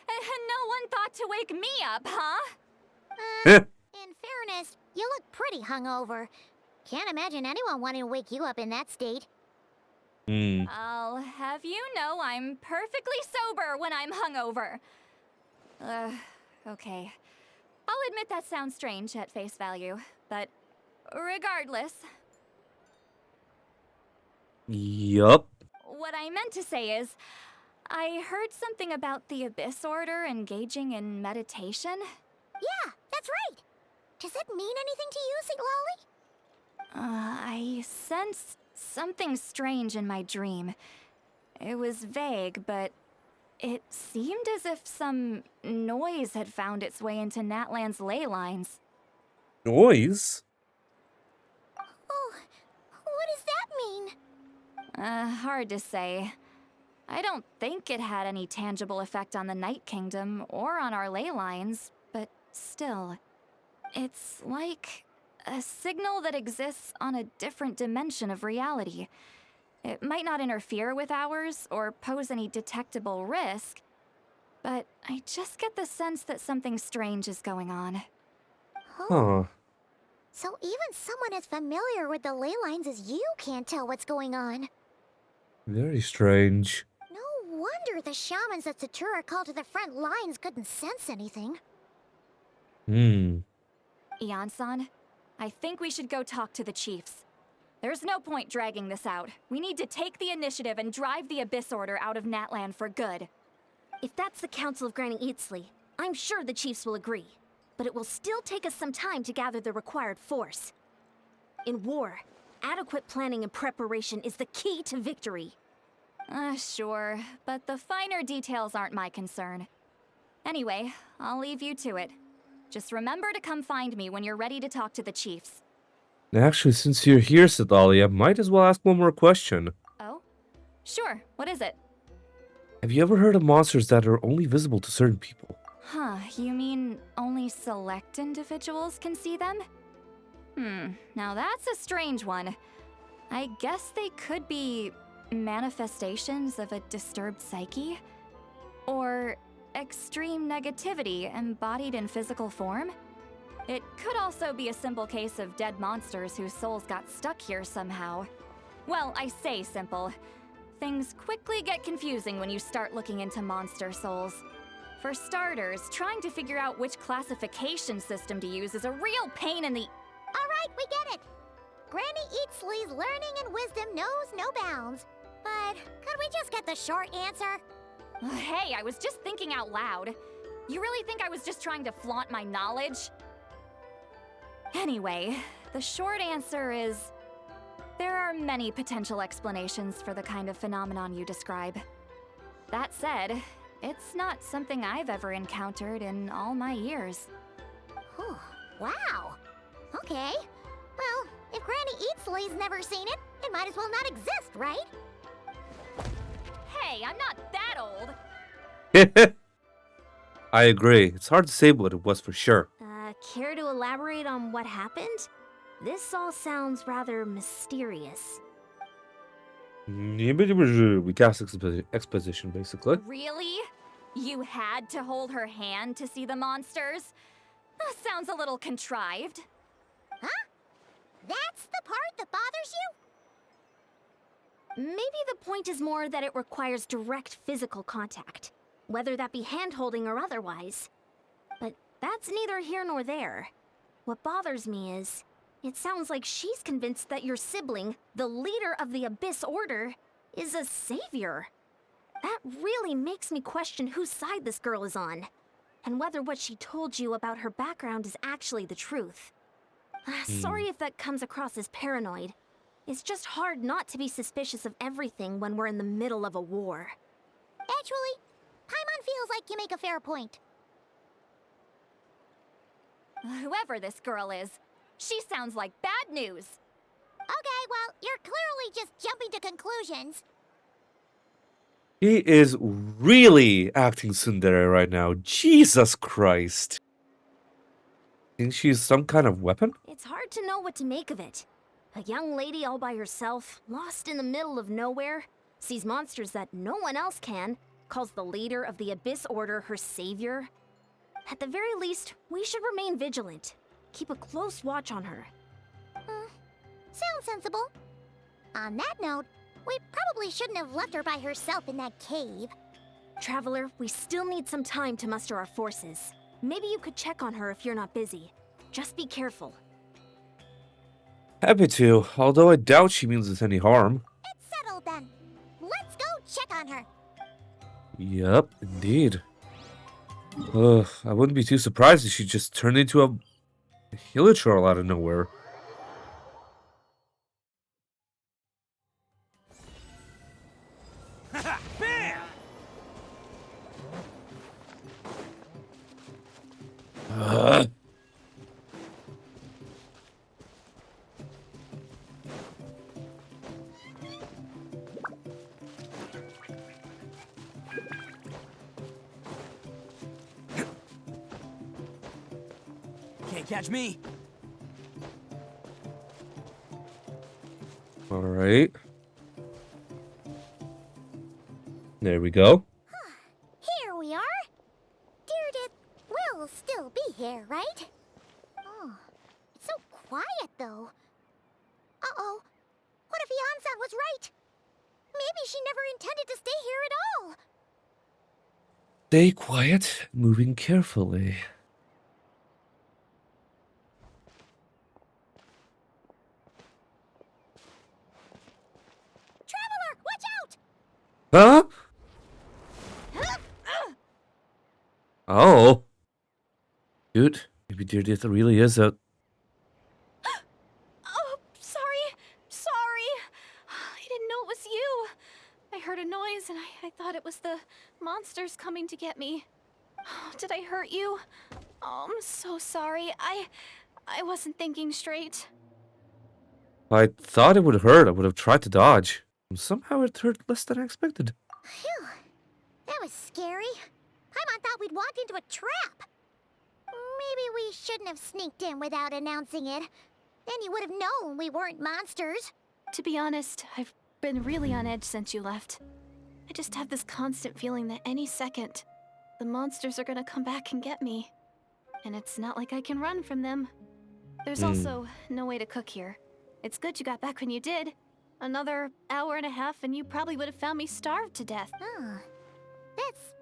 And no one thought to wake me up, huh? In fairness, you look pretty hungover. Can't imagine anyone wanting to wake you up in that state. I'll have you know I'm perfectly sober when I'm hungover. Okay. I'll admit that sounds strange at face value, but regardless, Yup. what I meant to say is, I heard something about the Abyss Order engaging in meditation. Yeah, that's right. Does that mean anything to you, Siglali? I sensed something strange in my dream. It was vague, but it seemed as if some noise had found its way into Natlan's ley lines. Noise? Oh, what does that mean? Hard to say. I don't think it had any tangible effect on the Night Kingdom or on our ley lines, but still. It's like a signal that exists on a different dimension of reality. It might not interfere with ours or pose any detectable risk, but I just get the sense that something strange is going on. Huh. So even someone as familiar with the ley lines as you can't tell what's going on. Very strange. No wonder the shamans that Satura called to the front lines couldn't sense anything. Ian-san, I think we should go talk to the chiefs. There's no point dragging this out. We need to take the initiative and drive the Abyss Order out of Natlan for good. If that's the Council of Granny Eatsley, I'm sure the chiefs will agree. But it will still take us some time to gather the required force. In war, adequate planning and preparation is the key to victory. Sure, but the finer details aren't my concern. Anyway, I'll leave you to it. Just remember to come find me when you're ready to talk to the chiefs. Actually, since you're here, Sedalia, might as well ask one more question. Oh? Sure, what is it? Have you ever heard of monsters that are only visible to certain people? Huh, you mean only select individuals can see them? Now that's a strange one. I guess they could be manifestations of a disturbed psyche? Or extreme negativity embodied in physical form? It could also be a simple case of dead monsters whose souls got stuck here somehow. Well, I say simple. Things quickly get confusing when you start looking into monster souls. For starters, trying to figure out which classification system to use is a real pain in the... Alright, we get it. Granny Eatsley's learning and wisdom knows no bounds. But could we just get the short answer? Hey, I was just thinking out loud. You really think I was just trying to flaunt my knowledge? Anyway, the short answer is... there are many potential explanations for the kind of phenomenon you describe. That said, it's not something I've ever encountered in all my years. Whew, wow. Okay. Well, if Granny Eatsley's never seen it, it might as well not exist, right? Hey, I'm not that old! I agree. It's hard to say what it was for sure. Care to elaborate on what happened? This all sounds rather mysterious. We cast exposition, basically. Really? You had to hold her hand to see the monsters? That sounds a little contrived. Huh? That's the part that bothers you? Maybe the point is more that it requires direct physical contact, whether that be hand-holding or otherwise. But that's neither here nor there. What bothers me is, it sounds like she's convinced that your sibling, the leader of the Abyss Order, is a savior. That really makes me question whose side this girl is on, and whether what she told you about her background is actually the truth. Sorry if that comes across as paranoid. It's just hard not to be suspicious of everything when we're in the middle of a war. Actually, Paimon feels like you make a fair point. Whoever this girl is, she sounds like bad news. Okay, well, you're clearly just jumping to conclusions. He is really acting tsundere right now. Jesus Christ. Think she's some kind of weapon? It's hard to know what to make of it. A young lady all by herself, lost in the middle of nowhere, sees monsters that no one else can, calls the leader of the Abyss Order her savior. At the very least, we should remain vigilant. Keep a close watch on her. Sounds sensible. On that note, we probably shouldn't have left her by herself in that cave. Traveler, we still need some time to muster our forces. Maybe you could check on her if you're not busy. Just be careful. Happy to, although I doubt she means us any harm. It's settled then. Let's go check on her. Yep, indeed. I wouldn't be too surprised if she just turned into a healer troll out of nowhere. Bam! Can't catch me. Alright. There we go. Here we are. Deirdre will still be here, right? Oh, it's so quiet though. Uh-oh. What if Yansan was right? Maybe she never intended to stay here at all. Stay quiet, moving carefully. Traveler, watch out! Huh? Oh. Dude, maybe Deirdre really is a... Oh, sorry. I didn't know it was you. I heard a noise and I thought it was the monsters coming to get me. Did I hurt you? Oh, I'm so sorry. I wasn't thinking straight. I thought it would hurt. I would have tried to dodge. Somehow it hurt less than I expected. Phew. That was scary. Paimon thought we'd walked into a trap. Maybe we shouldn't have sneaked in without announcing it. Then you would have known we weren't monsters. To be honest, I've been really on edge since you left. I just have this constant feeling that any second, the monsters are gonna come back and get me. And it's not like I can run from them. There's also no way to cook here. It's good you got back when you did. Another hour and a half and you probably would have found me starved to death. Oh, that's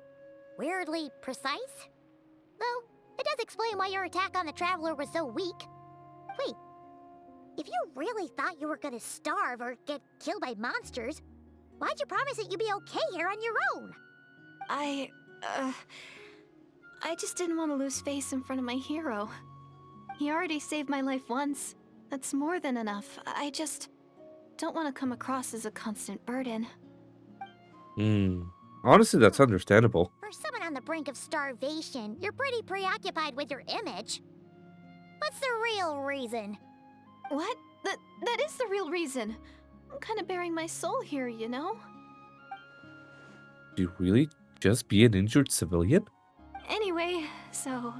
weirdly precise. Though, it does explain why your attack on the Traveler was so weak. Wait, if you really thought you were gonna starve or get killed by monsters, why'd you promise that you'd be okay here on your own? I just didn't want to lose face in front of my hero. He already saved my life once. That's more than enough. I just don't want to come across as a constant burden. Honestly, that's understandable. For someone on the brink of starvation, you're pretty preoccupied with your image. What's the real reason? What? That is the real reason. I'm kind of bearing my soul here, you know? Do you really just be an injured civilian? Anyway, so,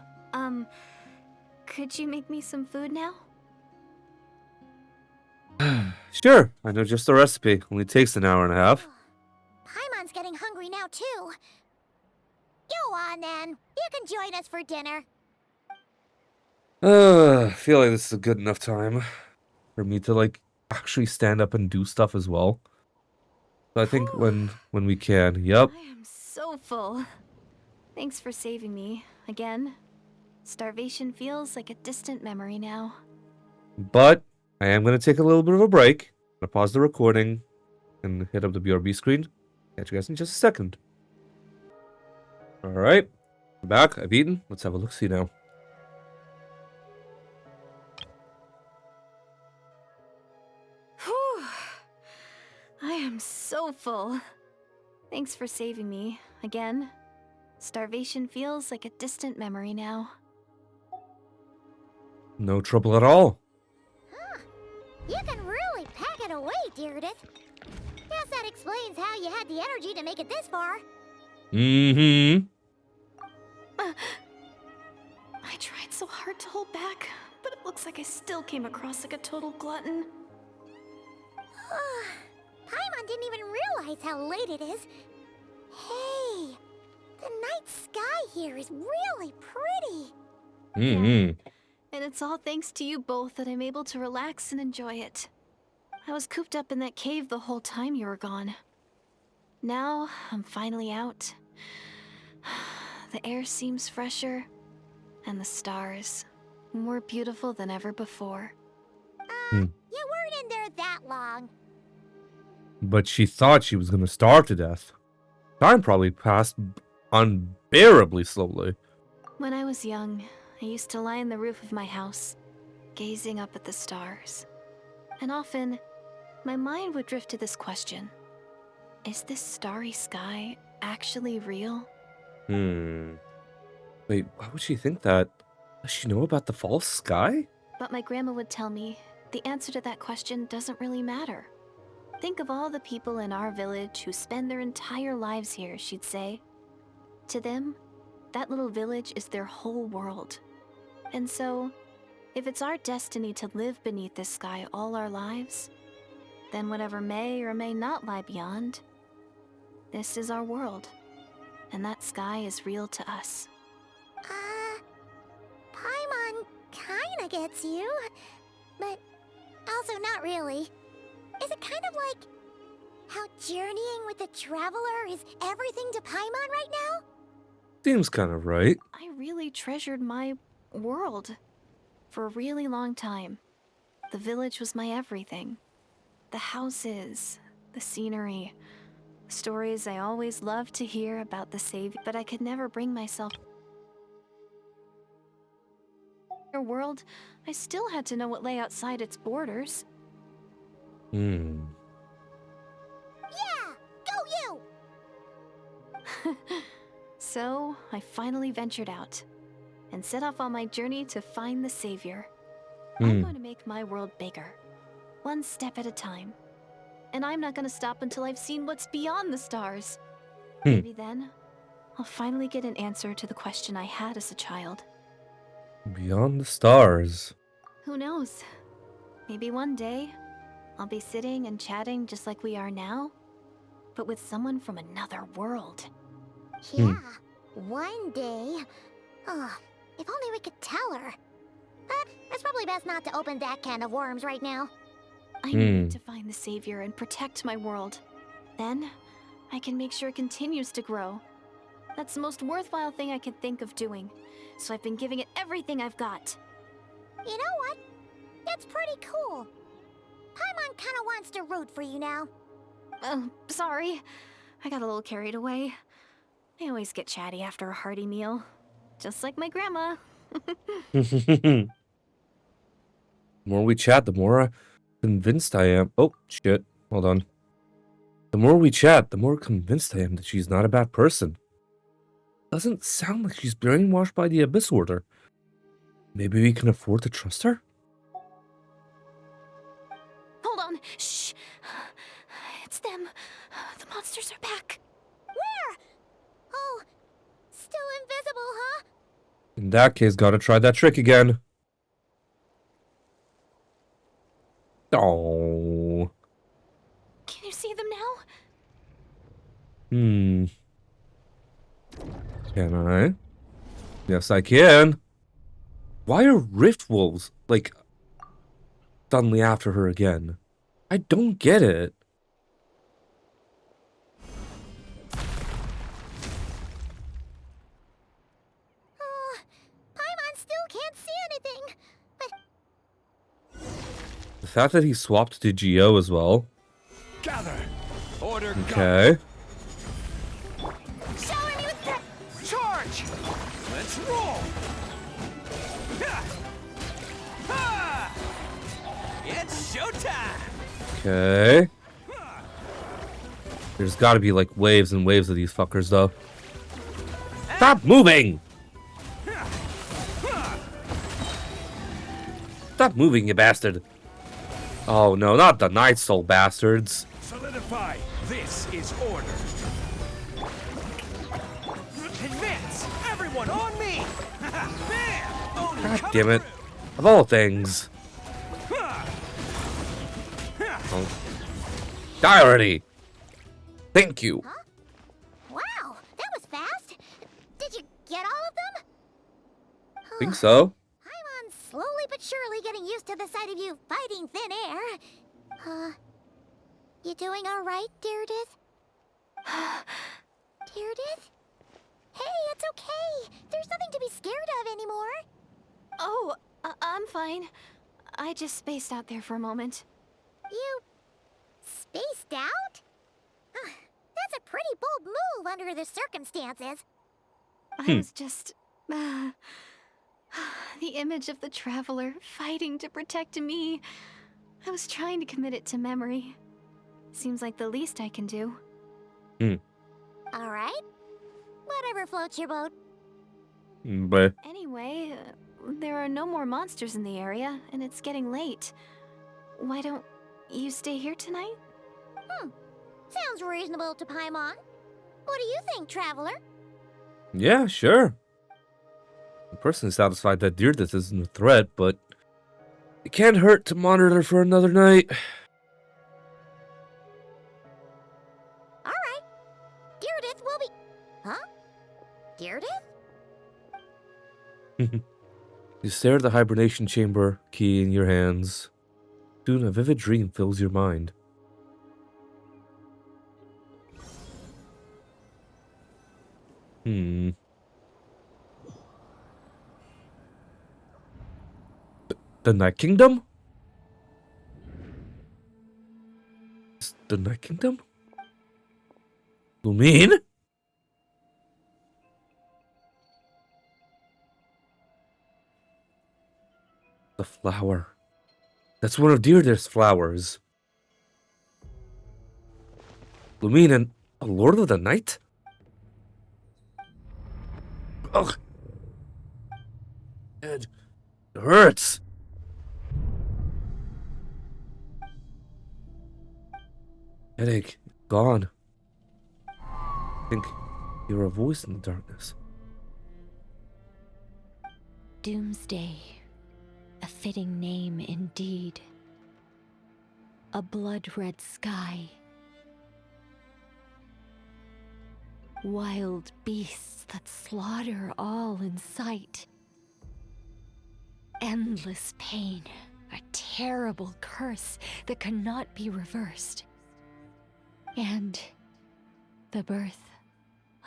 could you make me some food now? Sure, I know just the recipe. Only takes an hour and a half. Paimon's getting hungry now, too. Go on, then. You can join us for dinner. I feel like this is a good enough time for me to, like, actually stand up and do stuff as well. So I think when we can, yep. I am so full. Thanks for saving me, again. Starvation feels like a distant memory now. But I am going to take a little bit of a break. I'm going to pause the recording and hit up the BRB screen. Catch you guys in just a second. Alright, I'm back. I've eaten. Let's have a look-see now. Whew. I am so full. Thanks for saving me, again. Starvation feels like a distant memory now. No trouble at all. Huh. You can really pack it away, Deirdith. Guess that explains how you had the energy to make it this far. Mm-hmm. I tried so hard to hold back, but it looks like I still came across like a total glutton. Paimon didn't even realize how late it is. Hey, the night sky here is really pretty. Mm-hmm. And it's all thanks to you both that I'm able to relax and enjoy it. I was cooped up in that cave the whole time you were gone. Now, I'm finally out. The air seems fresher, and the stars more beautiful than ever before. You weren't in there that long. But she thought she was gonna starve to death. Time probably passed unbearably slowly. When I was young, I used to lie on the roof of my house, gazing up at the stars. And often, my mind would drift to this question. Is this starry sky actually real? Wait, why would she think that? Does she know about the false sky? But my grandma would tell me, the answer to that question doesn't really matter. Think of all the people in our village who spend their entire lives here, she'd say. To them, that little village is their whole world. And so, if it's our destiny to live beneath this sky all our lives, then whatever may or may not lie beyond, this is our world. And that sky is real to us. Paimon kinda gets you, but also not really. Is it kind of like how journeying with the Traveler is everything to Paimon right now? Seems kind of right. I really treasured my world for a really long time. The village was my everything. The houses, the scenery, the stories I always loved to hear about the Savior, but I could never bring myself. Your world, I still had to know what lay outside its borders. Yeah! Go you! So, I finally ventured out and set off on my journey to find the Savior. I'm going to make my world bigger, one step at a time. And I'm not going to stop until I've seen what's beyond the stars. Maybe then, I'll finally get an answer to the question I had as a child. Beyond the stars. Who knows? Maybe one day, I'll be sitting and chatting just like we are now, but with someone from another world. Yeah, one day. Oh, if only we could tell her. But it's probably best not to open that can of worms right now. I need to find the Savior and protect my world. Then, I can make sure it continues to grow. That's the most worthwhile thing I can think of doing. So I've been giving it everything I've got. You know what? It's pretty cool. Paimon kinda wants to root for you now. Sorry. I got a little carried away. I always get chatty after a hearty meal. Just like my grandma. The more we chat, the more convinced I am. Oh, shit. Hold on. The more we chat, the more convinced I am that she's not a bad person. Doesn't sound like she's brainwashed by the Abyss Order. Maybe we can afford to trust her? Hold on. Shh. It's them. The monsters are back. Where? Oh, still invisible, huh? In that case, gotta try that trick again. Oh. Can you see them now? Can I? Yes, I can. Why are Rift Wolves, like, suddenly after her again? I don't get it. Oh, Paimon still can't see anything. But The fact that he swapped to Geo as well. Gather. Order. Okay. shower me with Charge. Let's roll. Ha! Ha! It's showtime. Okay. There's gotta be like waves and waves of these fuckers though. Stop moving! Stop moving, you bastard. Oh no, not the Night Soul bastards. Solidify. This is order. Advance! Everyone on me! Bam! Oni, God come damn it. through. Of all things. Oh. Die already. Thank you. Huh? Wow, that was fast. Did you get all of them? I think so. Paimon's slowly but surely getting used to the sight of you fighting thin air. You doing all right, Deirdith? Deirdith? Hey, it's okay. There's nothing to be scared of anymore. Oh, I'm fine. I just spaced out there for a moment. You spaced out? That's a pretty bold move under the circumstances. I was just... the image of the Traveler fighting to protect me. I was trying to commit it to memory. Seems like the least I can do. All right. Whatever floats your boat. But Anyway, there are no more monsters in the area, and it's getting late. Why don't you stay here tonight? Sounds reasonable to Paimon. What do you think, Traveler? yeah, sure. I'm personally satisfied that Deirdre isn't a threat, but it can't hurt to monitor her for another night. All right. Deirdith will be... Huh? Deirdith? You stare at the hibernation chamber key in your hands. Soon a vivid dream fills your mind. The Night Kingdom? The Night Kingdom? Lumine? The flower. That's one of Deirdre's flowers. Lumine and a Lord of the Night? Ugh. It hurts. Headache, gone. I think you're a voice in the darkness. Doomsday. A fitting name indeed. A blood-red sky. Wild beasts that slaughter all in sight. Endless pain. A terrible curse that cannot be reversed. And the birth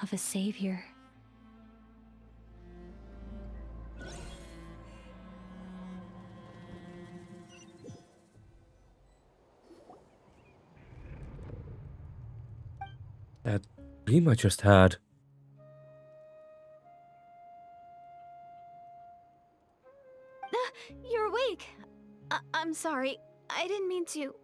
of a savior. That dream I just had. You're awake. I'm sorry. I didn't mean to,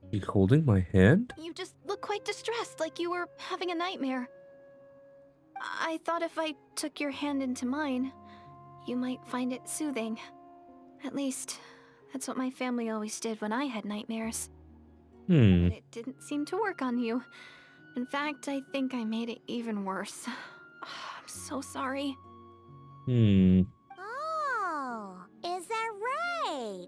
You holding my hand? You just look quite distressed, like you were having a nightmare. I thought if I took your hand into mine, you might find it soothing. At least, that's what my family always did when I had nightmares. But it didn't seem to work on you. In fact, I think I made it even worse. I'm so sorry. Oh, is that right?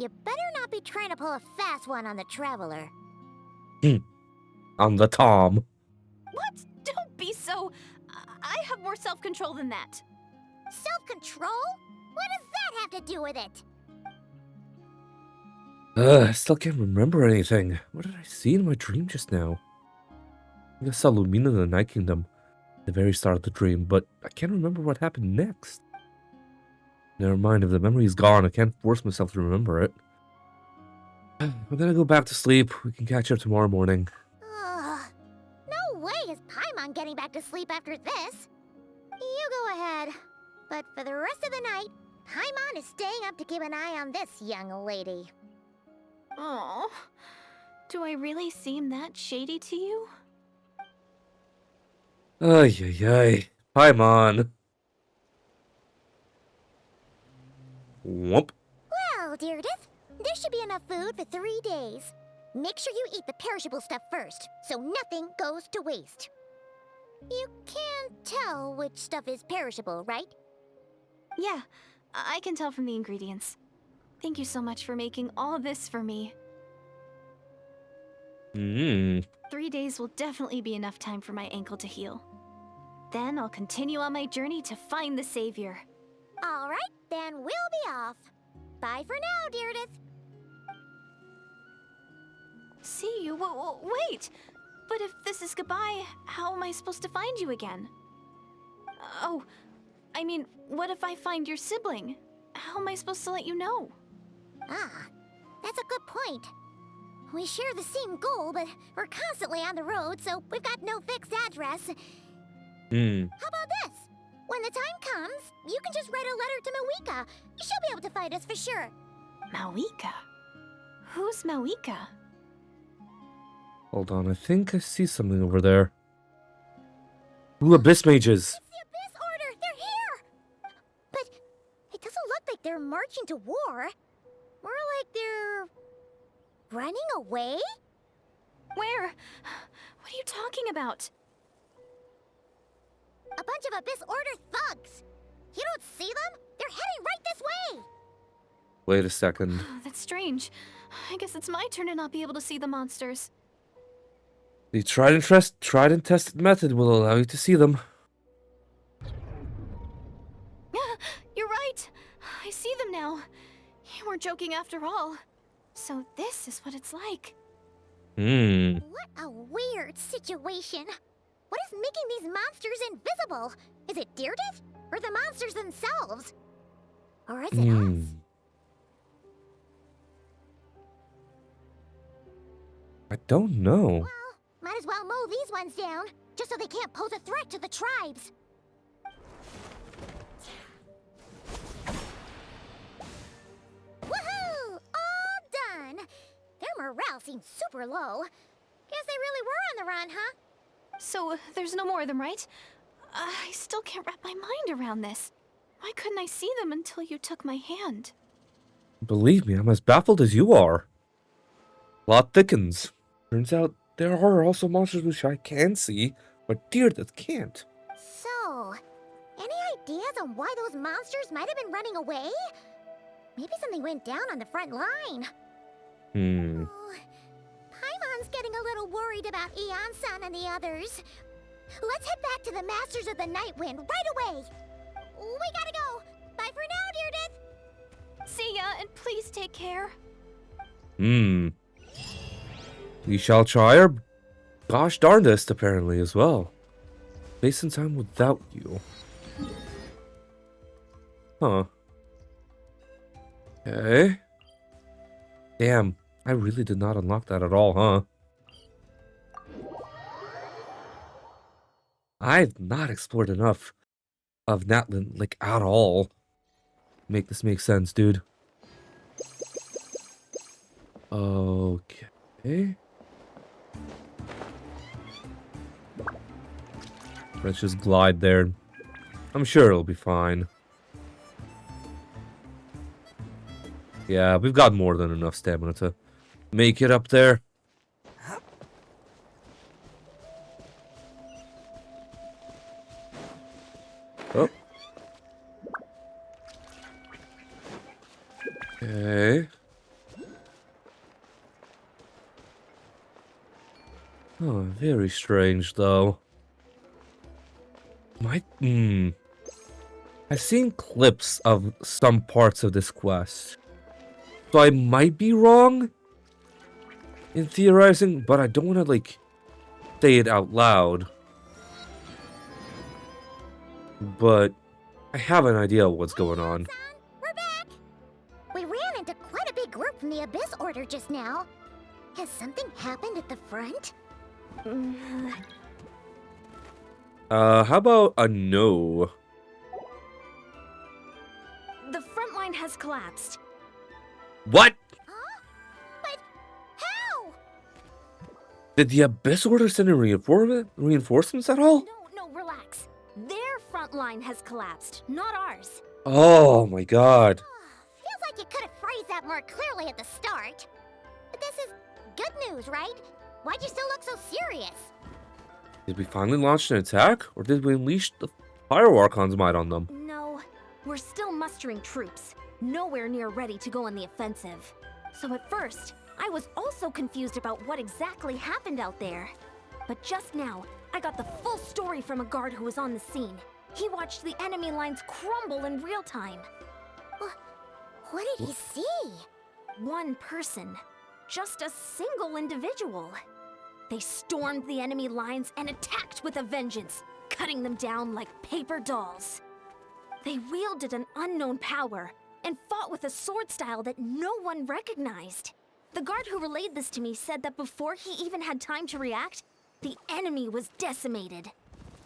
You better not be trying to pull a fast one on the Traveler. On the Tom. What? Don't be so... I have more self-control than that. Self-control? What does that have to do with it? I still can't remember anything. What did I see in my dream just now? I think I saw Lumina in the Night Kingdom at the very start of the dream, but I can't remember what happened next. Never mind, if the memory is gone, I can't force myself to remember it. I'm gonna go back to sleep. We can catch up tomorrow morning. No way is Paimon getting back to sleep after this. You go ahead. But for the rest of the night, Paimon is staying up to keep an eye on this young lady. Oh, do I really seem that shady to you? Ay, ay, ay. Paimon. Whoop. Well, Deirdith, there should be enough food for 3 days. Make sure you eat the perishable stuff first, so nothing goes to waste. You can't tell which stuff is perishable, right? Yeah, I can tell from the ingredients. Thank you so much for making all this for me. 3 days will definitely be enough time for my ankle to heal. Then I'll continue on my journey to find the savior. All right, then we'll be off. Bye for now, Deirdith. See you? Wait! But if this is goodbye, how am I supposed to find you again? Oh, I mean, what if I find your sibling? How am I supposed to let you know? Ah, that's a good point. We share the same goal, but we're constantly on the road, so we've got no fixed address. How about this? When the time comes, you can just write a letter to Mawika. She'll be able to find us for sure. Mawika? Who's Mawika? Hold on, I think I see something over there. Ooh, Abyss Mages. It's the Abyss Order! They're here! But it doesn't look like they're marching to war. More like they're running away? Where? What are you talking about? A bunch of Abyss Order thugs! You don't see them? They're heading right this way! Wait a second. That's strange. I guess it's my turn to not be able to see the monsters. The tried and tested method will allow you to see them. You're right. I see them now. You weren't joking after all. So this is what it's like. What a weird situation. What is making these monsters invisible? Is it Deirdith? Or the monsters themselves? Or is it us? I don't know. Well, might as well mow these ones down, just so they can't pose a threat to the tribes. Woohoo! All done! Their morale seems super low. Guess they really were on the run, huh? So there's no more of them, right? I still can't wrap my mind around this. Why couldn't I see them until you took my hand? Believe me, I'm as baffled as you are. Plot thickens. Turns out there are also monsters which I can see, but Deirdith can't. So, any ideas on why those monsters might have been running away? Maybe something went down on the front line. Oh, Paimon's getting a little worried about Eon-san and the others. Let's head back to the Masters of the Nightwind right away. We gotta go. Bye for now, Deirdith. See ya, and please take care. We shall try our gosh darndest, apparently, as well. Space and time without you. Huh. Okay. Damn, I really did not unlock that at all, huh? I've not explored enough of Natlan, like, at all. Make this make sense, dude. Okay. Let's just glide there. I'm sure it'll be fine. Yeah, we've got more than enough stamina to make it up there. Oh. Okay. Oh, very strange, though. I've seen clips of some parts of this quest. So I might be wrong in theorizing, but I don't want to, like, say it out loud. But I have an idea of what's going on. We're back! We ran into quite a big group from the Abyss Order just now. Has something happened at the front? How about a no? The front line has collapsed. What? Huh? But how? Did the Abyss Order send in reinforcements at all? No, relax. Their front front line has collapsed, not ours. Oh my god. Feels like you could have phrased that more clearly at the start. But this is good news, right? Why'd you still look so serious? Did we finally launch an attack? Or did we unleash the Fire Archon's might on them? No, we're still mustering troops. Nowhere near ready to go on the offensive. So at first, I was also confused about what exactly happened out there. But just now, I got the full story from a guard who was on the scene. He watched the enemy lines crumble in real time. What did he see? One person. Just a single individual. They stormed the enemy lines and attacked with a vengeance, cutting them down like paper dolls. They wielded an unknown power and fought with a sword style that no one recognized. The guard who relayed this to me said that before he even had time to react, the enemy was decimated.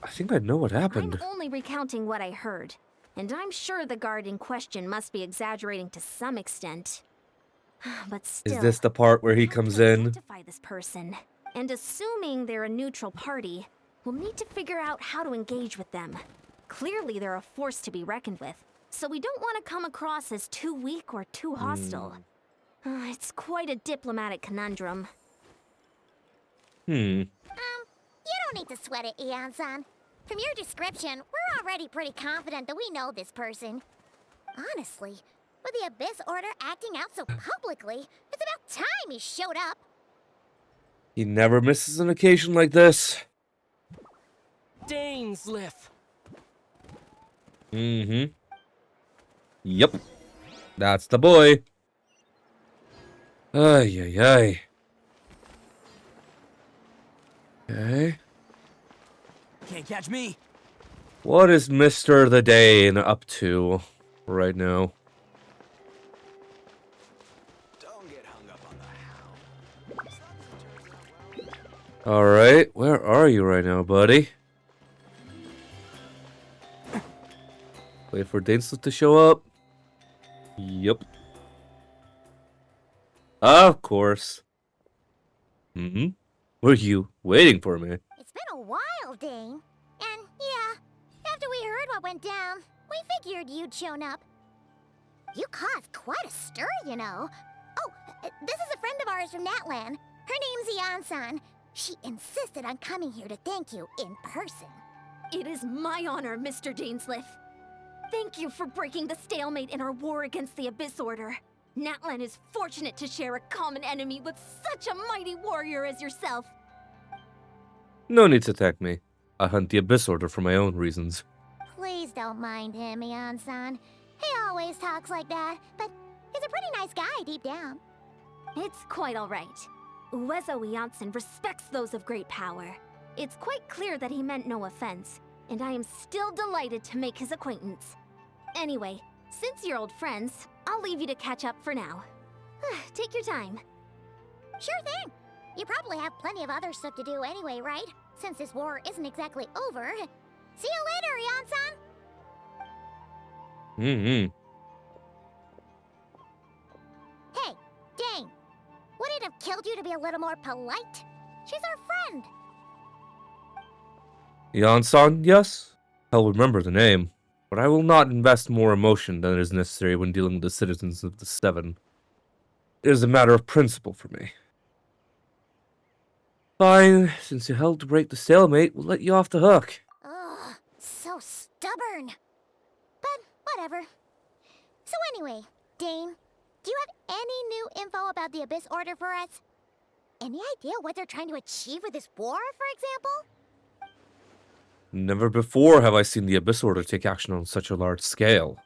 I think I know what happened. I'm only recounting what I heard, and I'm sure the guard in question must be exaggerating to some extent. But still, Is this the part where he comes in? Identify this person, and assuming they're a neutral party, we'll need to figure out how to engage with them. Clearly, they're a force to be reckoned with, so we don't want to come across as too weak or too hostile. It's quite a diplomatic conundrum. You don't need to sweat it, Eon-san. From your description, we're already pretty confident that we know this person. Honestly, with the Abyss Order acting out so publicly, it's about time he showed up. He never misses an occasion like this. Dainsliff. Yep. That's the boy. Ay, ay, ay. Okay. Can't catch me. What is Mr. the Dane up to right now? Don't get hung up on the how. Alright, where are you right now, buddy? Wait for Dainsliff to show up. Yup. Of course. Were you waiting for me? It's been a while, Dane. And yeah, after we heard what went down, we figured you'd shown up. You caused quite a stir, you know. Oh, this is a friend of ours from Natlan. Her name's Eon-san. She insisted on coming here to thank you in person. It is my honor, Mr. Dainsliff. Thank you for breaking the stalemate in our war against the Abyss Order. Natlan is fortunate to share a common enemy with such a mighty warrior as yourself. No need to thank me. I hunt the Abyss Order for my own reasons. Please don't mind him, Eon-san. He always talks like that, but he's a pretty nice guy deep down. It's quite all right. Uezo Janssen respects those of great power. It's quite clear that he meant no offense, and I am still delighted to make his acquaintance. Anyway, since you're old friends, I'll leave you to catch up for now. Take your time. Sure thing. You probably have plenty of other stuff to do anyway, right? Since this war isn't exactly over. See you later, Eon-san! Hey, Dane! Would it have killed you to be a little more polite? She's our friend! Jansan, yes? I'll remember the name, but I will not invest more emotion than is necessary when dealing with the citizens of the Seven. It is a matter of principle for me. Fine, since you helped break the stalemate, we'll let you off the hook. Ugh, so stubborn. But whatever. So anyway, Dane, do you have any new info about the Abyss Order for us? Any idea what they're trying to achieve with this war, for example? Never before have I seen the Abyss Order take action on such a large scale.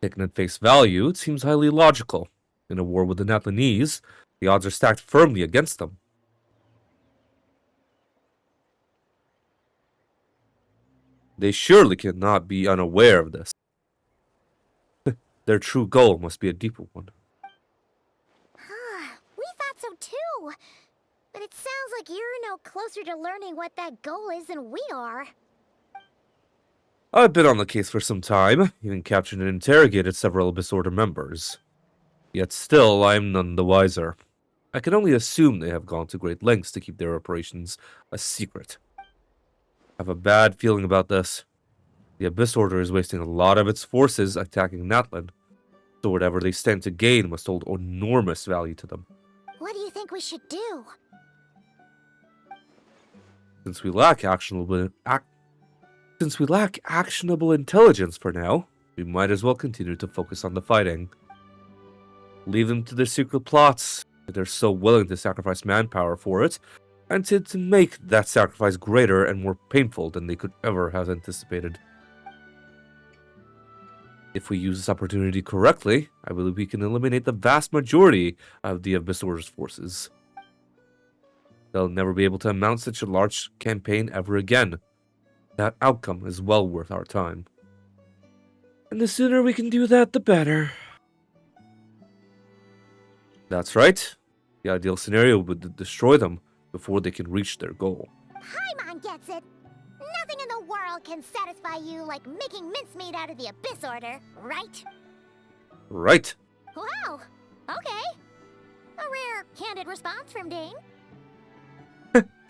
Taken at face value, it seems highly logical. In a war with the Natlanese, the odds are stacked firmly against them. They surely cannot be unaware of this. Their true goal must be a deeper one. We thought so too. But it sounds like you're no closer to learning what that goal is than we are. I've been on the case for some time, even captured and interrogated several Abyss Order members. Yet still, I am none the wiser. I can only assume they have gone to great lengths to keep their operations a secret. I have a bad feeling about this. The Abyss Order is wasting a lot of its forces attacking Natlan, so whatever they stand to gain must hold enormous value to them. What do you think we should do? Since we lack actionable intelligence for now, we might as well continue to focus on the fighting. Leave them to their secret plots. They're so willing to sacrifice manpower for it, and to make that sacrifice greater and more painful than they could ever have anticipated. If we use this opportunity correctly, I believe we can eliminate the vast majority of the Abyss Order's forces. They'll never be able to mount such a large campaign ever again. That outcome is well worth our time. And the sooner we can do that, the better. That's right. The ideal scenario would destroy them before they can reach their goal. Paimon gets it. Nothing in the world can satisfy you like making mincemeat out of the Abyss Order, right? Right. Wow. Okay. A rare, candid response from Dane.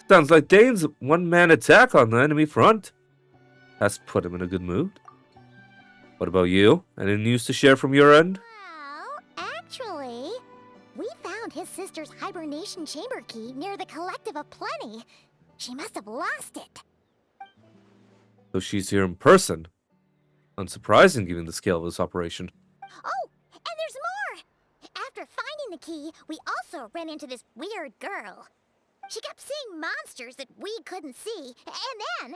Sounds like Dane's one-man attack on the enemy front. That's put him in a good mood. What about you? Any news to share from your end? Well, actually, we found his sister's hibernation chamber key near the Collective of Plenty. She must have lost it. So she's here in person. Unsurprising given the scale of this operation. Oh, and there's more! After finding the key, we also ran into this weird girl. She kept seeing monsters that we couldn't see, and then,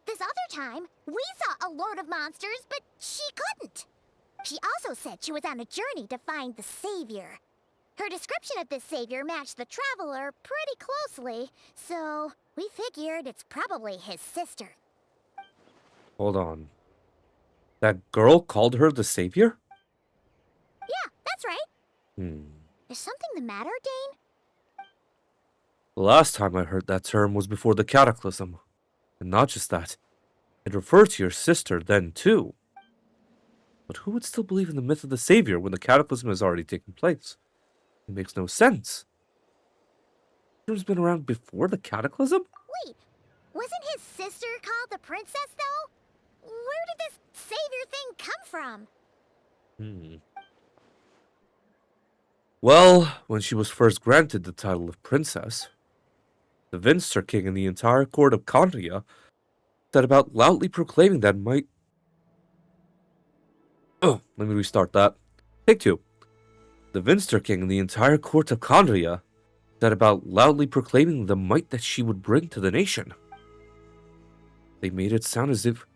this other time, we saw a load of monsters, but she couldn't. She also said she was on a journey to find the Savior. Her description of this Savior matched the Traveler pretty closely, so we figured it's probably his sister. Hold on. That girl called her the Savior? Yeah, that's right. Is something the matter, Dane? The last time I heard that term was before the Cataclysm. And not just that. It referred to your sister then, too. But who would still believe in the myth of the Savior when the Cataclysm has already taken place? It makes no sense. The term's been around before the Cataclysm? Wait, wasn't his sister called the Princess, though? Where did this Savior thing come from? Well, when she was first granted the title of Princess, the Vinster King and the entire court of Condria set about loudly proclaiming that might... Oh, let me restart that. Take two. The Vinster King and the entire court of Condria set about loudly proclaiming the might that she would bring to the nation. They made it sound as if,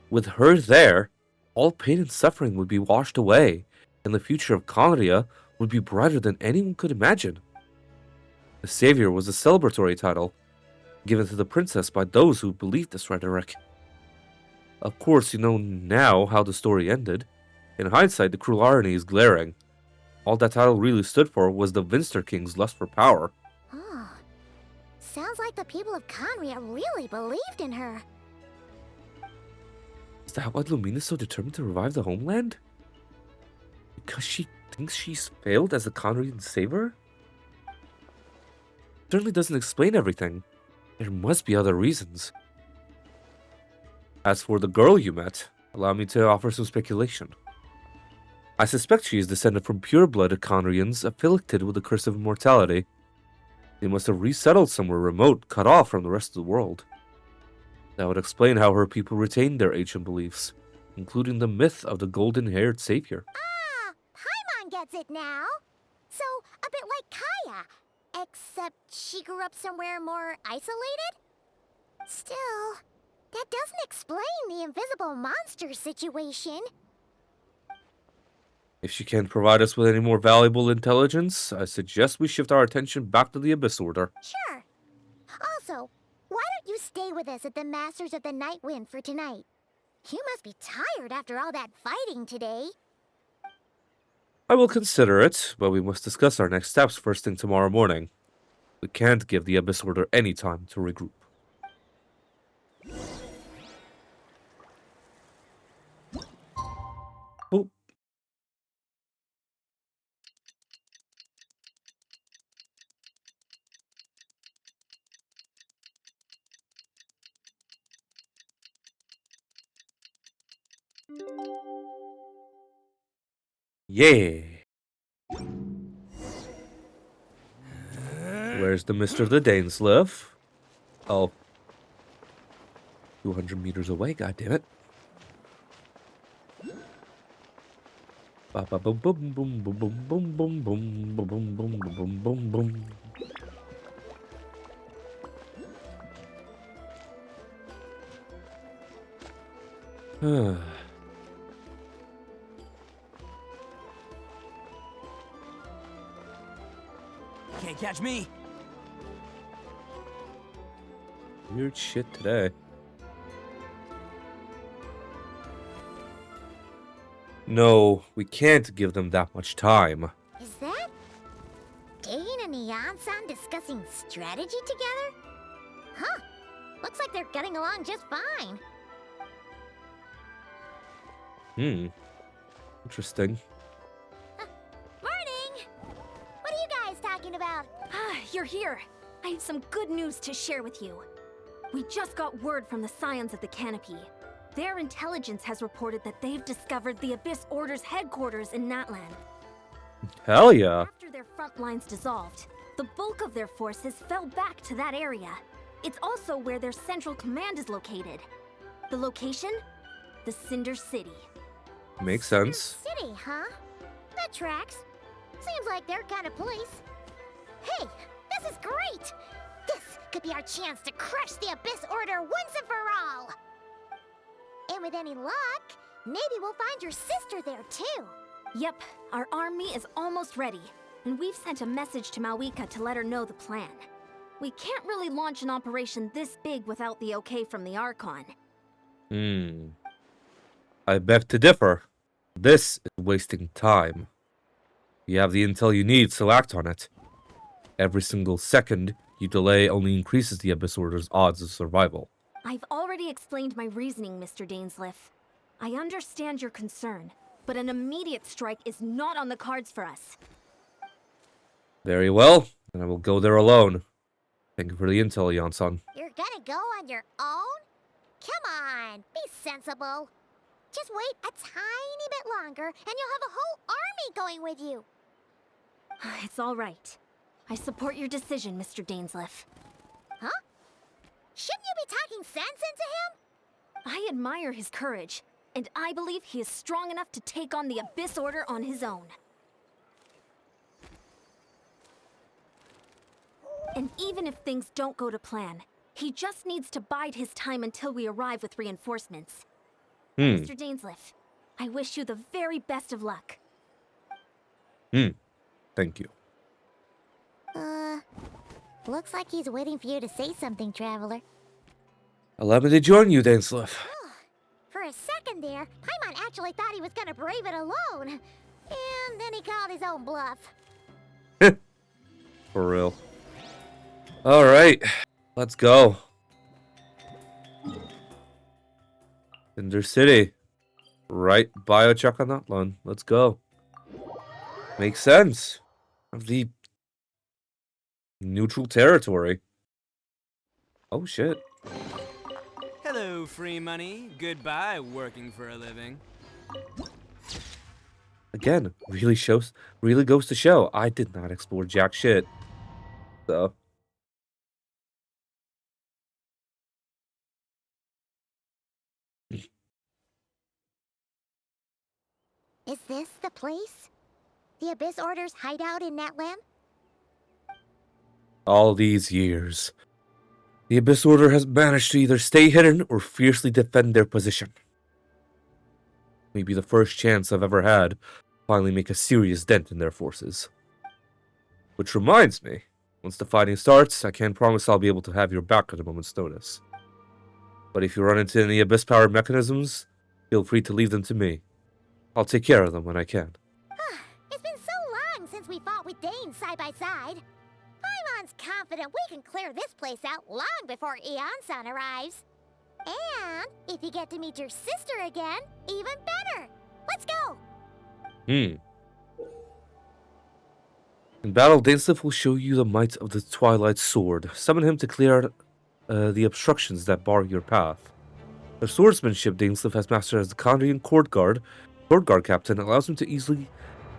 with her there, all pain and suffering would be washed away, and the future of Condria would be brighter than anyone could imagine. The Savior was a celebratory title, given to the princess by those who believed this rhetoric. Of course, you know now how the story ended. In hindsight, the cruel irony is glaring. All that title really stood for was the Vinster King's lust for power. Oh, sounds like the people of Conria really believed in her. Is that why Lumina's so determined to revive the homeland? Because she thinks she's failed as a Conrian saver? Certainly doesn't explain everything. There must be other reasons. As for the girl you met, allow me to offer some speculation. I suspect she is descended from pure-blooded Conrians afflicted with the curse of immortality. They must have resettled somewhere remote, cut off from the rest of the world. That would explain how her people retained their ancient beliefs, including the myth of the golden-haired savior. Ah, Paimon gets it now. So, a bit like Kaya, except she grew up somewhere more isolated? Still, that doesn't explain the invisible monster situation. If she can't provide us with any more valuable intelligence, I suggest we shift our attention back to the Abyss Order. Sure. Also, why don't you stay with us at the Masters of the Night Wind for tonight? You must be tired after all that fighting today. I will consider it, but we must discuss our next steps first thing tomorrow morning. We can't give the Abyss Order any time to regroup. Oh. Yeah. Where's the Mr. the Dainsliff? Oh. 200 meters away, goddammit. Ba ba boom boom boom boom boom boom boom boom boom boom boom boom boom. Can't catch me. Weird shit today. No, we can't give them that much time. Is that Dane and Neon-san discussing strategy together? Huh. Looks like they're getting along just fine. Interesting. Morning! What are you guys talking about? Ah, you're here. I have some good news to share with you. We just got word from the Scions of the Canopy. Their intelligence has reported that they've discovered the Abyss Order's headquarters in Natlan. Hell yeah. After their front lines dissolved, the bulk of their forces fell back to that area. It's also where their central command is located. The location? The Cinder City. Makes sense. City, huh? That tracks. Seems like their kind of place. Hey, this is great! This could be our chance to crush the Abyss Order once and for all! And with any luck, maybe we'll find your sister there too. Yep, our army is almost ready, and we've sent a message to Mawika to let her know the plan. We can't really launch an operation this big without the okay from the Archon. I beg to differ. This is wasting time. You have the intel you need, so act on it. Every single second you delay only increases the Abyss Order's odds of survival. I've already explained my reasoning, Mr. Dainsliff. I understand your concern, but an immediate strike is not on the cards for us. Very well, then I will go there alone. Thank you for the intel, Yon-san. You're gonna go on your own? Come on, be sensible. Just wait a tiny bit longer, and you'll have a whole army going with you. It's all right. I support your decision, Mr. Dainsliff. Huh? Shouldn't you be talking sense into him? I admire his courage, and I believe he is strong enough to take on the Abyss Order on his own. And even if things don't go to plan, he just needs to bide his time until we arrive with reinforcements. Mr. Dainsliff, I wish you the very best of luck. Thank you. Looks like he's waiting for you to say something, Traveler. Allow me to join you, Dainsliff. For a second there, Paimon actually thought he was gonna brave it alone. And then he called his own bluff. For real. Alright, let's go. Cinder City. Right, biocheck on that one. Let's go. Makes sense. The neutral territory. Oh shit. Hello, free money. Goodbye, working for a living. Again, really goes to show I did not explore jack shit. So Is this the place? The Abyss Order's hideout in Natlan? all these years, the Abyss Order has managed to either stay hidden or fiercely defend their position. Maybe the first chance I've ever had to finally make a serious dent in their forces. Which reminds me, once the fighting starts, I can't promise I'll be able to have your back at a moment's notice. But if you run into any Abyss-powered mechanisms, feel free to leave them to me. I'll take care of them when I can. It's been so long since we fought with Dane side by side. Paimon's confident we can clear this place out long before Eon-san arrives. And if you get to meet your sister again, even better. Let's go! In battle, Dainsliff will show you the might of the Twilight Sword. Summon him to clear the obstructions that bar your path. The swordsmanship Dainsliff has mastered as the Kandrian Court Guard captain allows him to easily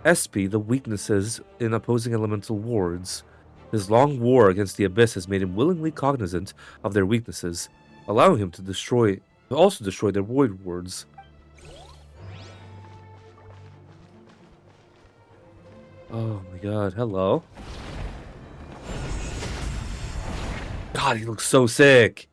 SP the weaknesses in opposing elemental wards. His long war against the Abyss has made him willingly cognizant of their weaknesses, allowing him to also destroy their void wards. Oh my god, hello. God, he looks so sick.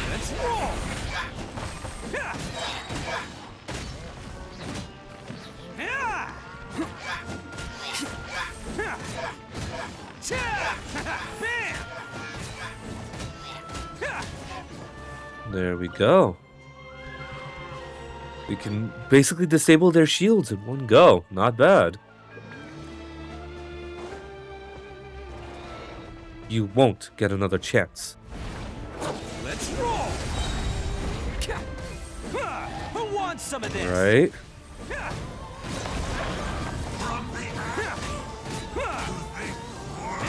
Let's roll! Yeah. Yeah. Bam! There we go. We can basically disable their shields in one go. Not bad. You won't get another chance. Let's roll! Who wants some of this? Right?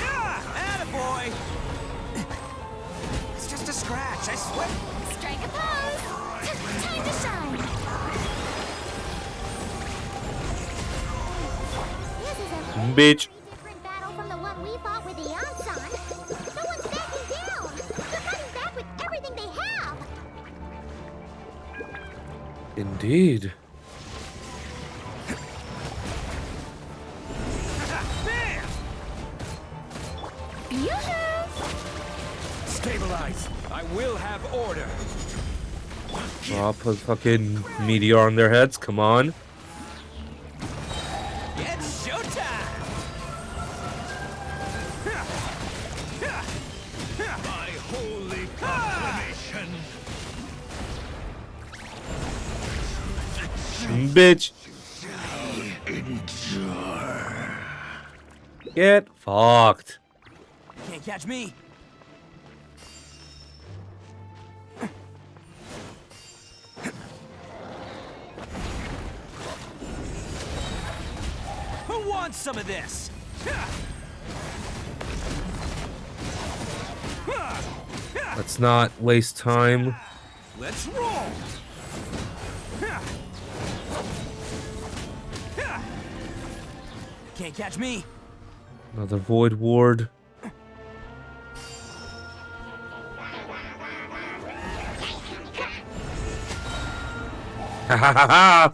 Attaboy! It's just a scratch, I swear. Strike a pose! Time to shine! This is a Bitch. very different battle from the one we fought with the Ansan. No one's backing down! They're fighting back with everything they have! Indeed. Bam! Stabilize. I will have order. Drop a fucking meteor on their heads. Come on. It's showtime! My holy proclamation! Bitch. Get fucked. Can't catch me. Who wants some of this? Let's not waste time. Let's roll! Can't catch me. Another void ward. Ha ha ha ha!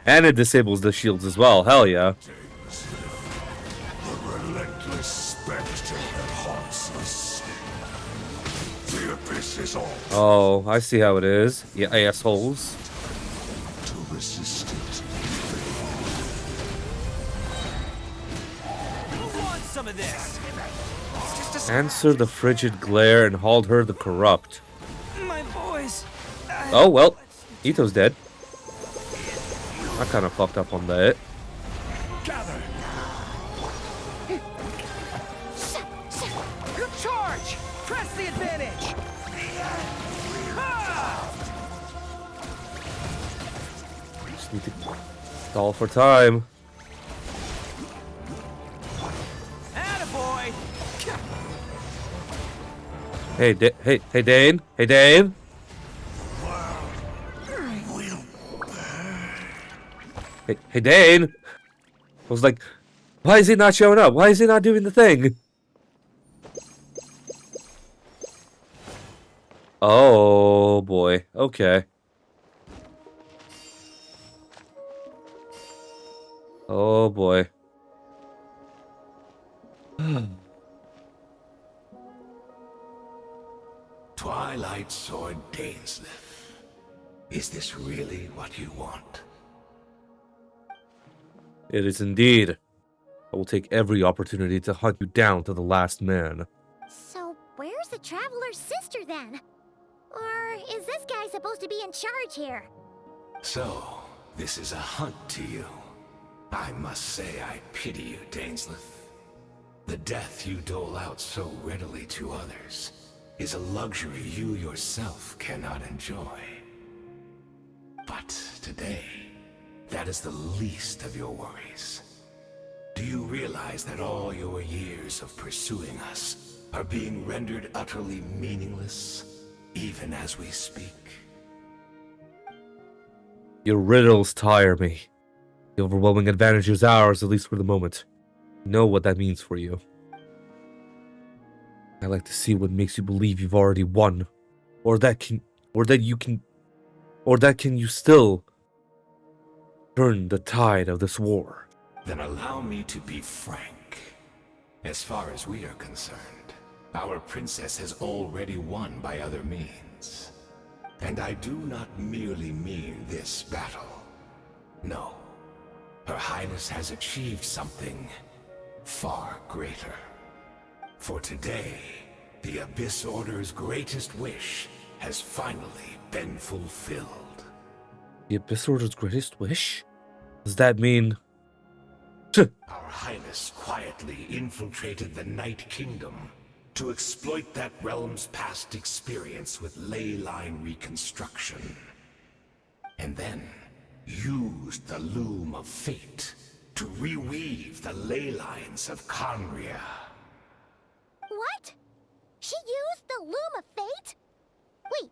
And it disables the shields as well. Hell yeah. The relentless spectre that haunts us. The abyss is all Oh, I see how it is. Yeah, assholes. to resist it. Who wants some of this? It's just a Answer the frigid glare and hold her the corrupt. my boys. Oh, well. Ito's dead. I kind of fucked up on that. Gather. Charge! Press the advantage! Just need to stall for time. Attaboy! Hey, hey, Dane. Hey, Dane. Hey, Dane. I was like, why is he not showing up? Why is he not doing the thing? Oh, boy. Okay. Oh, boy. Twilight Sword Dainsleif. Is this really what you want? It is indeed. I will take every opportunity to hunt you down to the last man. So, where's the Traveler's sister then? Or is this guy supposed to be in charge here? So, this is a hunt to you. I must say I pity you, Dainsleif. The death you dole out so readily to others is a luxury you yourself cannot enjoy. But today, that is the least of your worries. Do you realize that all your years of pursuing us are being rendered utterly meaningless, even as we speak. Your riddles tire me. The overwhelming advantage is ours, at least for the moment. You know what that means for you. I like to see what makes you believe you've already won, or that you still turn the tide of this war. Then allow me to be frank. As far as we are concerned, our princess has already won by other means. And I do not merely mean this battle. No. Her Highness has achieved something far greater. For today, the Abyss Order's greatest wish has finally been fulfilled. The Abyss Order's greatest wish? Does that mean... Our Highness quietly infiltrated the Night Kingdom to exploit that realm's past experience with ley line reconstruction. And then used the Loom of Fate to reweave the ley lines of Conria. What? She used the Loom of Fate? Wait,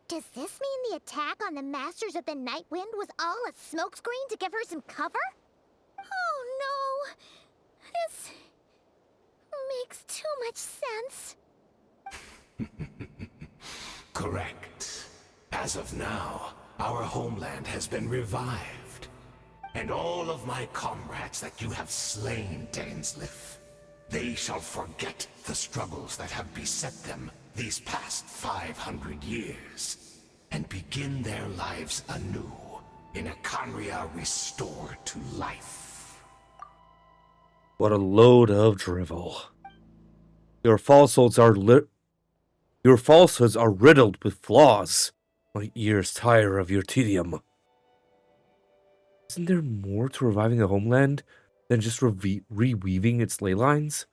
does this mean the attack on the Masters of the Night Wind was all a smokescreen to give her some cover? Oh no! This makes too much sense. Correct. As of now, our homeland has been revived. And all of my comrades that you have slain, Dainsleif, they shall forget the struggles that have beset them these past 500 years, and begin their lives anew in a Conria restored to life. What a load of drivel. Your falsehoods are riddled with flaws. My ears tire of your tedium. Isn't there more to reviving a homeland than just reweaving its ley lines?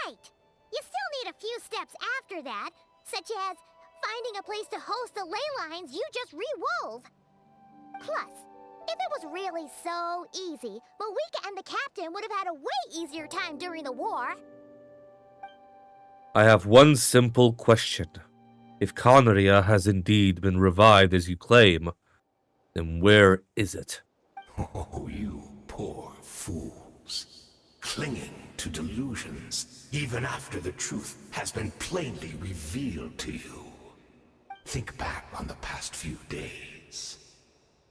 Right! You still need a few steps after that, such as finding a place to host the ley lines you just rewove. Plus, if it was really so easy, Moeka and the captain would have had a way easier time during the war. I have one simple question. If Conria has indeed been revived as you claim, then where is it? Oh, you poor fools. Clinging to delusions, even after the truth has been plainly revealed to you. Think back on the past few days.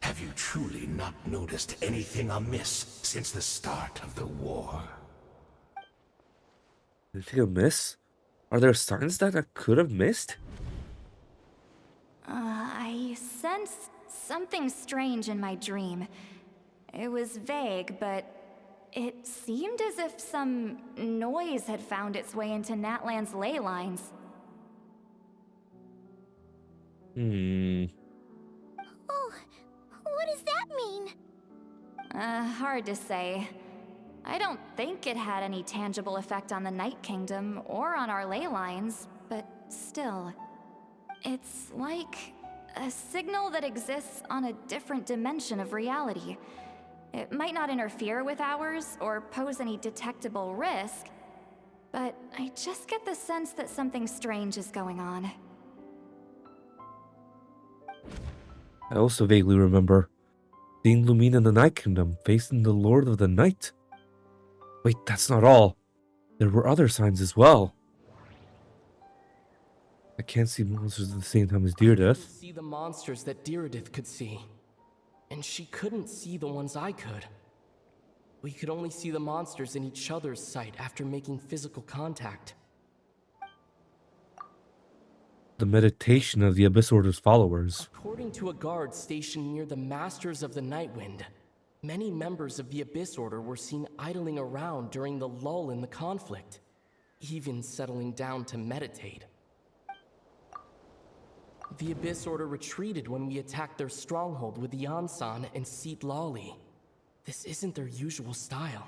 Have you truly not noticed anything amiss since the start of the war? Anything amiss? Are there signs that I could have missed? I sensed something strange in my dream. It was vague, but it seemed as if some noise had found its way into Natlan's ley lines. Oh, what does that mean? Hard to say. I don't think it had any tangible effect on the Night Kingdom or on our ley lines, but still. It's like a signal that exists on a different dimension of reality. It might not interfere with ours or pose any detectable risk, but I just get the sense that something strange is going on. I also vaguely remember seeing Lumina in the Night Kingdom facing the Lord of the Night. Wait, that's not all. There were other signs as well. I can't see monsters at the same time as I couldn't Deirdith. see the monsters that Deirdith could see. And she couldn't see the ones I could. We could only see the monsters in each other's sight after making physical contact. The meditation of the Abyss Order's followers. According to a guard stationed near the Masters of the Nightwind, many members of the Abyss Order were seen idling around during the lull in the conflict, even settling down to meditate. The Abyss Order retreated when we attacked their stronghold with Yansan and Seat Lawley. This isn't their usual style.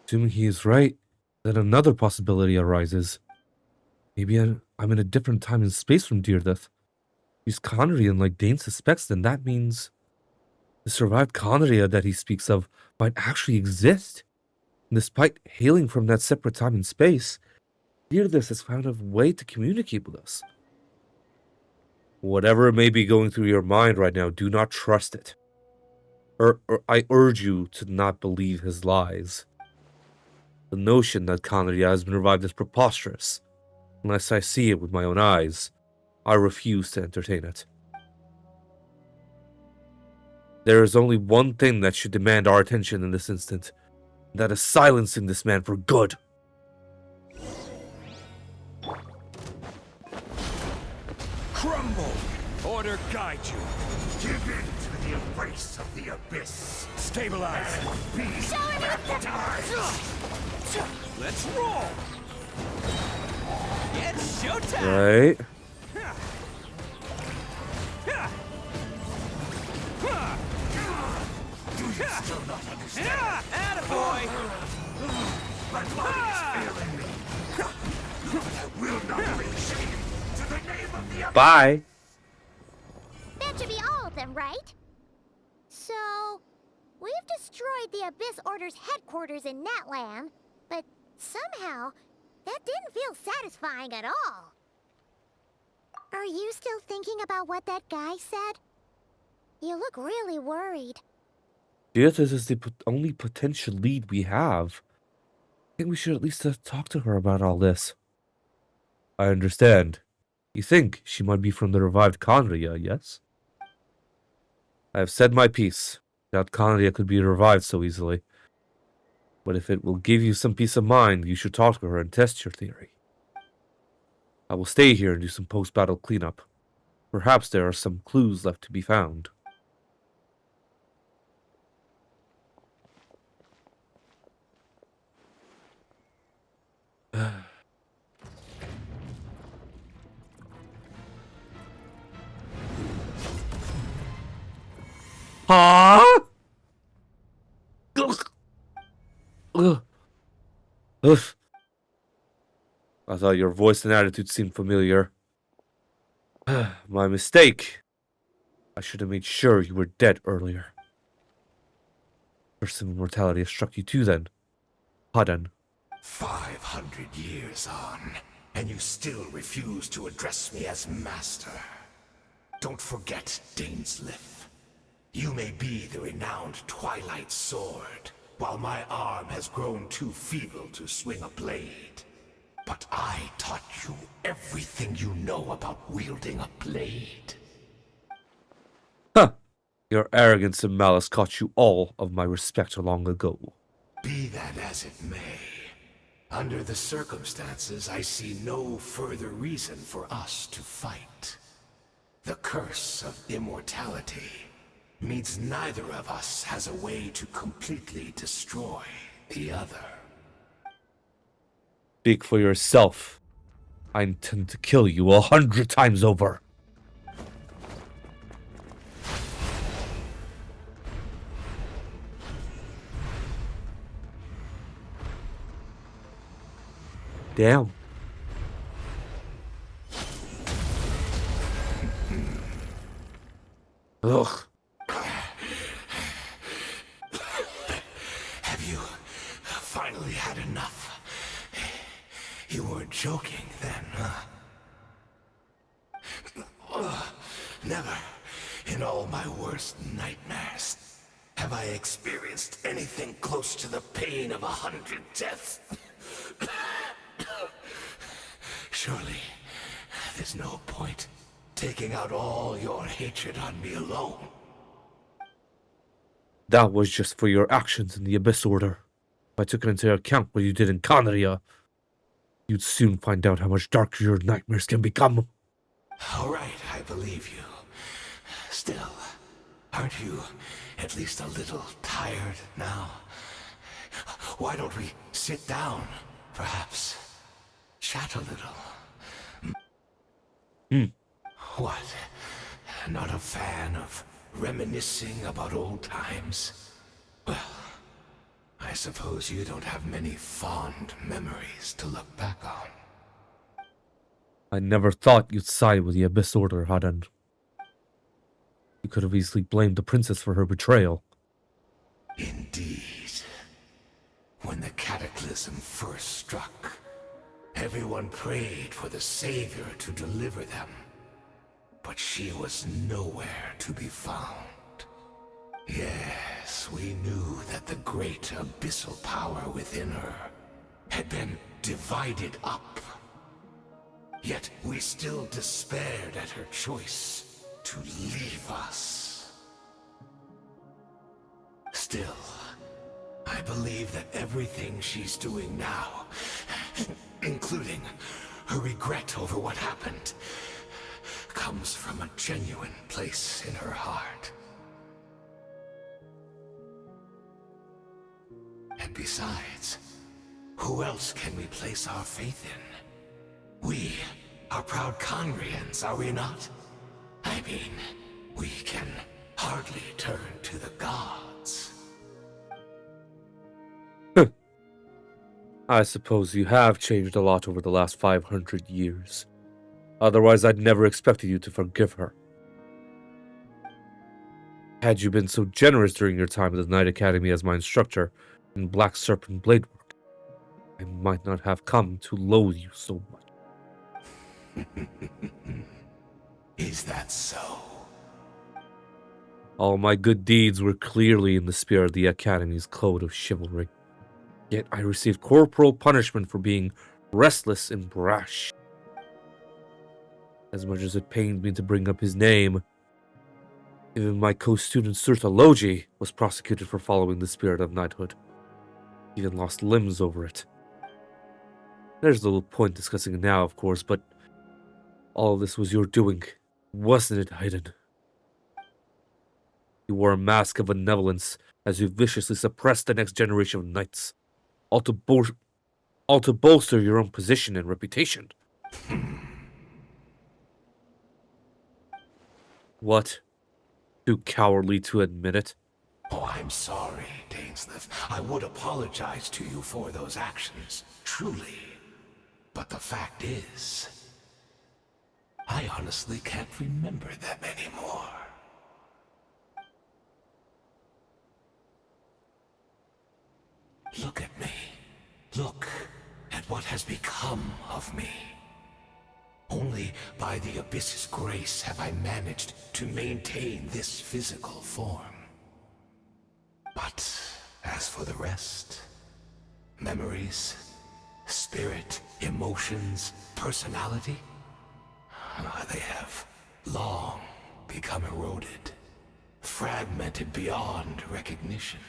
Assuming he is right, then another possibility arises. Maybe I'm in a different time and space from Deirdith. He's Conrian like Dane suspects, then that means the survived Conria that he speaks of might actually exist. Despite hailing from that separate time and space, Fearless has found a way to communicate with us. Whatever may be going through your mind right now, do not trust it. I urge you to not believe his lies. The notion that Kanaria has been revived is preposterous. Unless I see it with my own eyes, I refuse to entertain it. There is only one thing that should demand our attention in this instant, and that is silencing this man for good. Crumble! Order guide you. Give in to the embrace of the abyss. Stabilize. Be baptized. Let's roll! It's showtime! Right? Do you still not understand? Attaboy! My body is failing me. But I will not bring shame to the name of the abyss. Bye. That should be all of them, right? So, we've destroyed the Abyss Order's headquarters in Natlan, but somehow, that didn't feel satisfying at all. Are you still thinking about what that guy said? You look really worried. Beatrice is the only potential lead we have. I think we should at least talk to her about all this. I understand. You think she might be from the revived Kanaria, yes? I have said my piece. Doubt Kanaria could be revived so easily. But if it will give you some peace of mind, you should talk to her and test your theory. I will stay here and do some post-battle cleanup. Perhaps there are some clues left to be found. Huh? Ugh. Ugh. Ugh. I thought your voice and attitude seemed familiar. My mistake. I should have made sure you were dead earlier. Curse of immortality has struck you too then. Pardon. 500 years on, and you still refuse to address me as master. Don't forget, Daneslith. You may be the renowned Twilight Sword, while my arm has grown too feeble to swing a blade. But I taught you everything you know about wielding a blade. Huh. Your arrogance and malice cost you all of my respect long ago. Be that as it may, under the circumstances, I see no further reason for us to fight. The curse of immortality means neither of us has a way to completely destroy the other. Speak for yourself. I intend to kill you 100 times over. Damn. Ugh. Have you finally had enough? You weren't joking then, huh? Never, in all my worst nightmares, have I experienced anything close to the pain of 100 deaths. Surely, there's no point taking out all your hatred on me alone. That was just for your actions in the Abyss Order. If I took into account what you did in Kanaria, you'd soon find out how much darker your nightmares can become. All right, I believe you. Still, aren't you at least a little tired now? Why don't we sit down, perhaps? Chat a little. What? Not a fan of reminiscing about old times? Well, I suppose you don't have many fond memories to look back on. I never thought you'd side with the Abyss Order, Hadan. You could have easily blamed the princess for her betrayal. Indeed. When the cataclysm first struck, everyone prayed for the Savior to deliver them. But she was nowhere to be found. Yes, we knew that the great abyssal power within her had been divided up. Yet we still despaired at her choice to leave us. Still, I believe that everything she's doing now, including her regret over what happened, comes from a genuine place in her heart. And besides, who else can we place our faith in? We are proud Conrians, are we not? I mean, we can hardly turn to the gods. I suppose you have changed a lot over the last 500 years. Otherwise, I'd never expected you to forgive her. Had you been so generous during your time at the Knight Academy as my instructor in Black Serpent Blade Work, I might not have come to loathe you so much. Is that so? All my good deeds were clearly in the spirit of the Academy's code of chivalry. Yet I received corporal punishment for being restless and brash. As much as it pained me to bring up his name, even my co-student Surta Logi was prosecuted for following the spirit of knighthood. He even lost limbs over it. There's little point discussing it now, of course, but all of this was your doing, wasn't it, Haydn? You wore a mask of benevolence as you viciously suppressed the next generation of knights, all to bolster your own position and reputation. What? Too cowardly to admit it? Oh, I'm sorry, Dainsleif. I would apologize to you for those actions, truly. But the fact is, I honestly can't remember them anymore. Look at me. Look at what has become of me. Only by the Abyss's grace have I managed to maintain this physical form. But as for the rest, memories, spirit, emotions, personality, they have long become eroded, fragmented beyond recognition.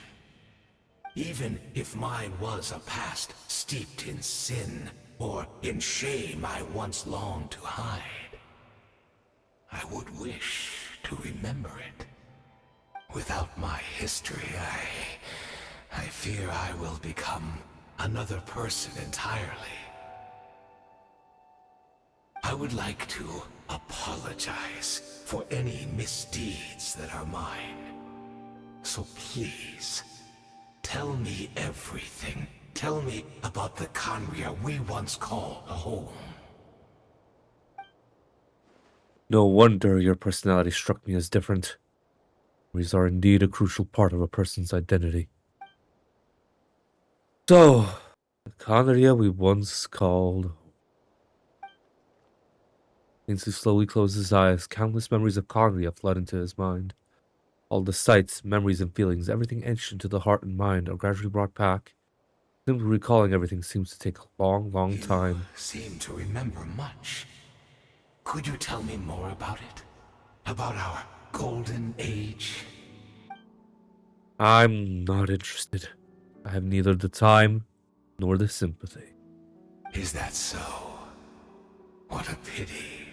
Even if mine was a past steeped in sin, or in shame I once longed to hide, I would wish to remember it. Without my history, I fear I will become another person entirely. I would like to apologize for any misdeeds that are mine. So please, tell me everything. Tell me about the Conria we once called home. No wonder your personality struck me as different. Memories are indeed a crucial part of a person's identity. So, the Conria we once called... Ainsley slowly closed his eyes. Countless memories of Conria flood into his mind. All the sights, memories, and feelings, everything etched into the heart and mind, are gradually brought back. Simply recalling everything seems to take a long time. You seem to remember much. Could you tell me more about it? About our golden age? I'm not interested. I have neither the time nor the sympathy. Is that so? What a pity.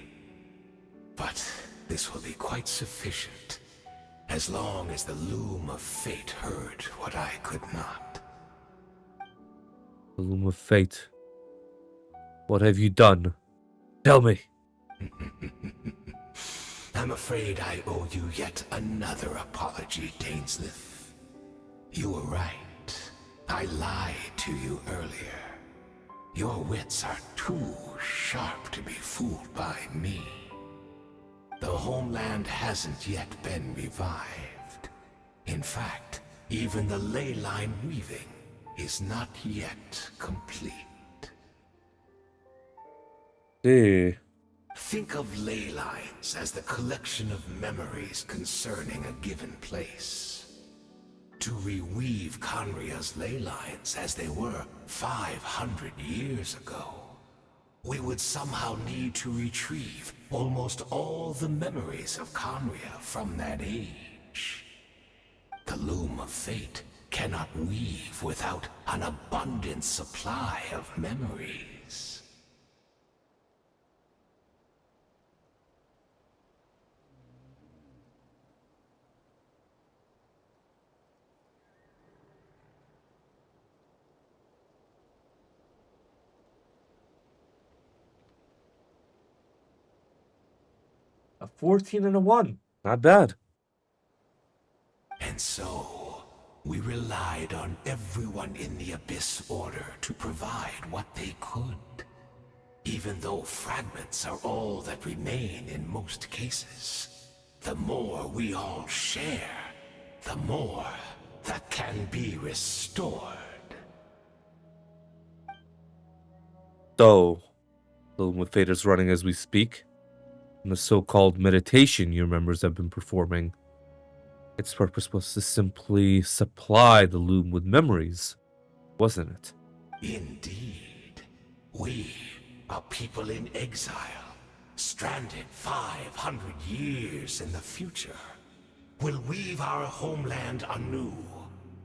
But this will be quite sufficient, as long as the loom of fate heard what I could not. The loom of fate. What have you done? Tell me. I'm afraid I owe you yet another apology, Dainsleif. You were right. I lied to you earlier. Your wits are too sharp to be fooled by me. The homeland hasn't yet been revived. In fact, even the ley line weaving is not yet complete. See. Think of ley lines as the collection of memories concerning a given place. To reweave Conria's ley lines as they were 500 years ago, we would somehow need to retrieve almost all the memories of Conria from that age. The loom of fate cannot weave without an abundant supply of memories. A 14 and a 1. Not bad. And so, we relied on everyone in the Abyss Order to provide what they could. Even though fragments are all that remain in most cases, the more we all share, the more that can be restored. So, the Loom of Fate is running as we speak. And the so-called meditation your members have been performing, its purpose was to simply supply the loom with memories, wasn't it? Indeed. We, a people in exile, stranded 500 years in the future, will weave our homeland anew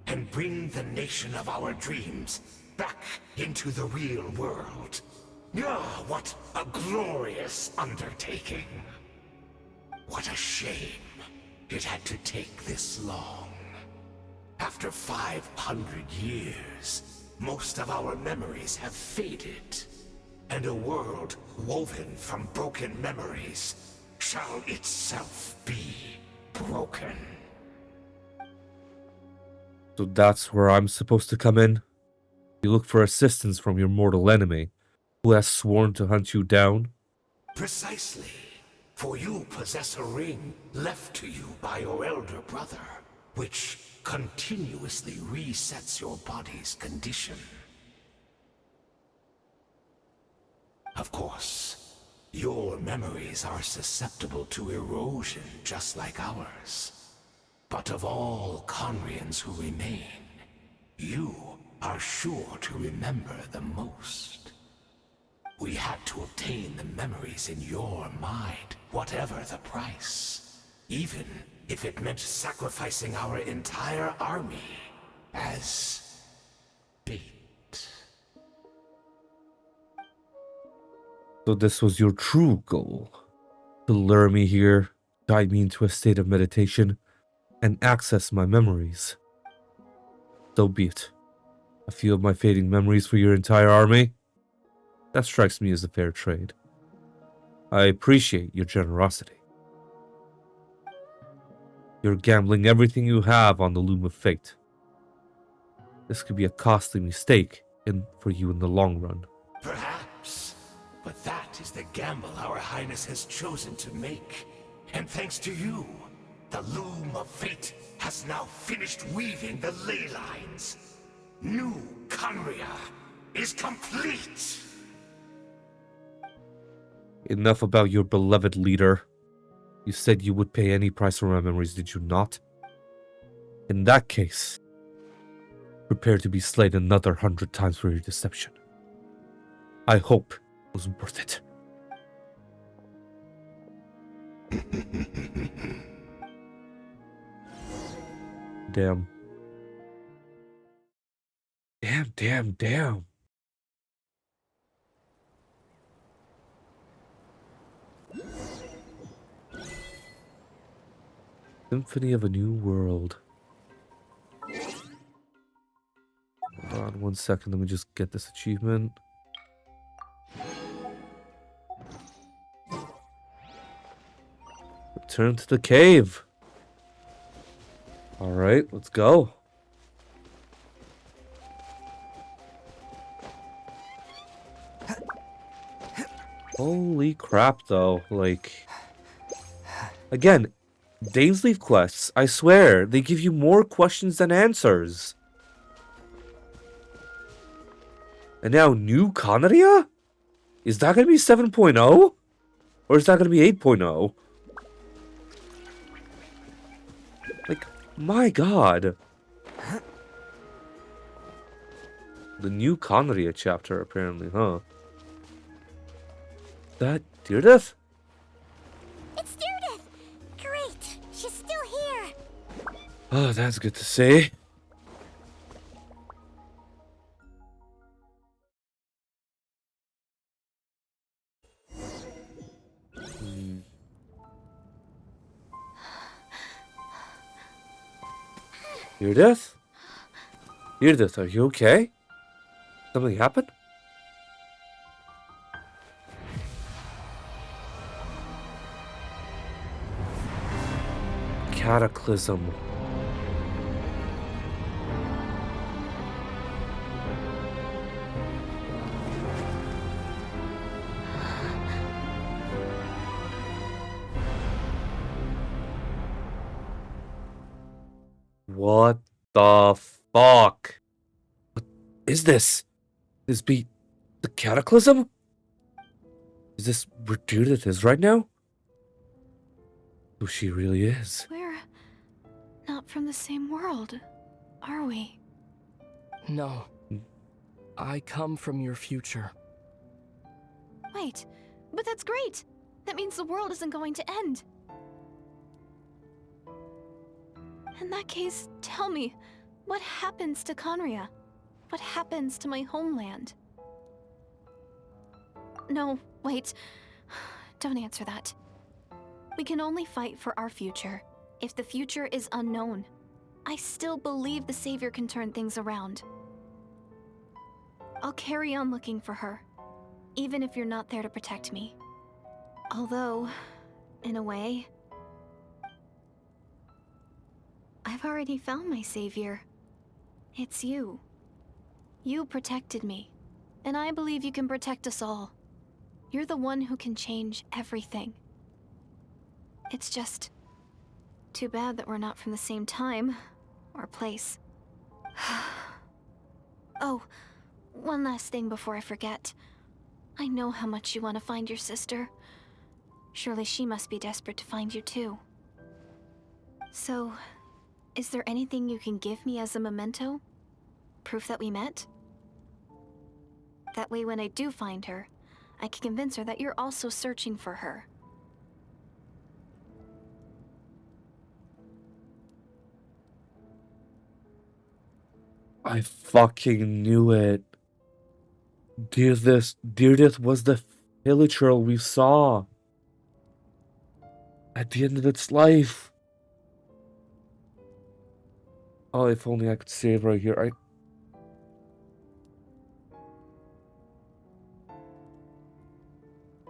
and bring the nation of our dreams back into the real world. Ah, what a glorious undertaking. What a shame it had to take this long. After 500 years, most of our memories have faded, and a world woven from broken memories shall itself be broken. So that's where I'm supposed to come in? You look for assistance from your mortal enemy, who has sworn to hunt you down? Precisely. For you possess a ring left to you by your elder brother, which continuously resets your body's condition. Of course, your memories are susceptible to erosion just like ours. But of all Conrians who remain, you are sure to remember the most. We had to obtain the memories in your mind, whatever the price. Even if it meant sacrificing our entire army as bait. So this was your true goal? To lure me here, guide me into a state of meditation, and access my memories. So be it. A few of my fading memories for your entire army? That strikes me as a fair trade. I appreciate your generosity. You're gambling everything you have on the Loom of Fate. This could be a costly mistake for you in the long run. Perhaps. But that is the gamble our Highness has chosen to make. And thanks to you, the Loom of Fate has now finished weaving the ley lines. New Conria is complete! Enough about your beloved leader. You said you would pay any price for my memories, did you not? In that case, prepare to be slain another 100 times for your deception. I hope it was worth it. Damn. Damn. Symphony of a New World. Hold on 1 second, let me just get this achievement. Return to the cave. Alright, let's go. Holy crap, though. Like, again, Dainsleif quests, I swear, they give you more questions than answers. And now New Conria? Is that gonna be 7.0? Or is that gonna be 8.0? Like, my god. The New Conria chapter, apparently, huh? That Deirdre? It's Deirdre! Great! She's still here! Oh, that's good to see. Deirdre? Deirdre, are you okay? Something happened? Cataclysm. What the fuck? What is this? Is be the Cataclysm? Is this where Judith is right now? Who she really is? We're not from the same world, are we? No. I come from your future. Wait, but that's great! That means the world isn't going to end. In that case, tell me, what happens to Conria? What happens to my homeland? No, wait. Don't answer that. We can only fight for our future. If the future is unknown, I still believe the Savior can turn things around. I'll carry on looking for her, even if you're not there to protect me. Although, in a way, I've already found my savior. It's you. You protected me, and I believe you can protect us all. You're the one who can change everything. It's just too bad that we're not from the same time or place. Oh, one last thing before I forget. I know how much you want to find your sister. Surely she must be desperate to find you too. So, is there anything you can give me as a memento? Proof that we met? That way when I do find her, I can convince her that you're also searching for her. I fucking knew it. Deirdre was the villager we saw at the end of its life. Oh, if only I could save right here.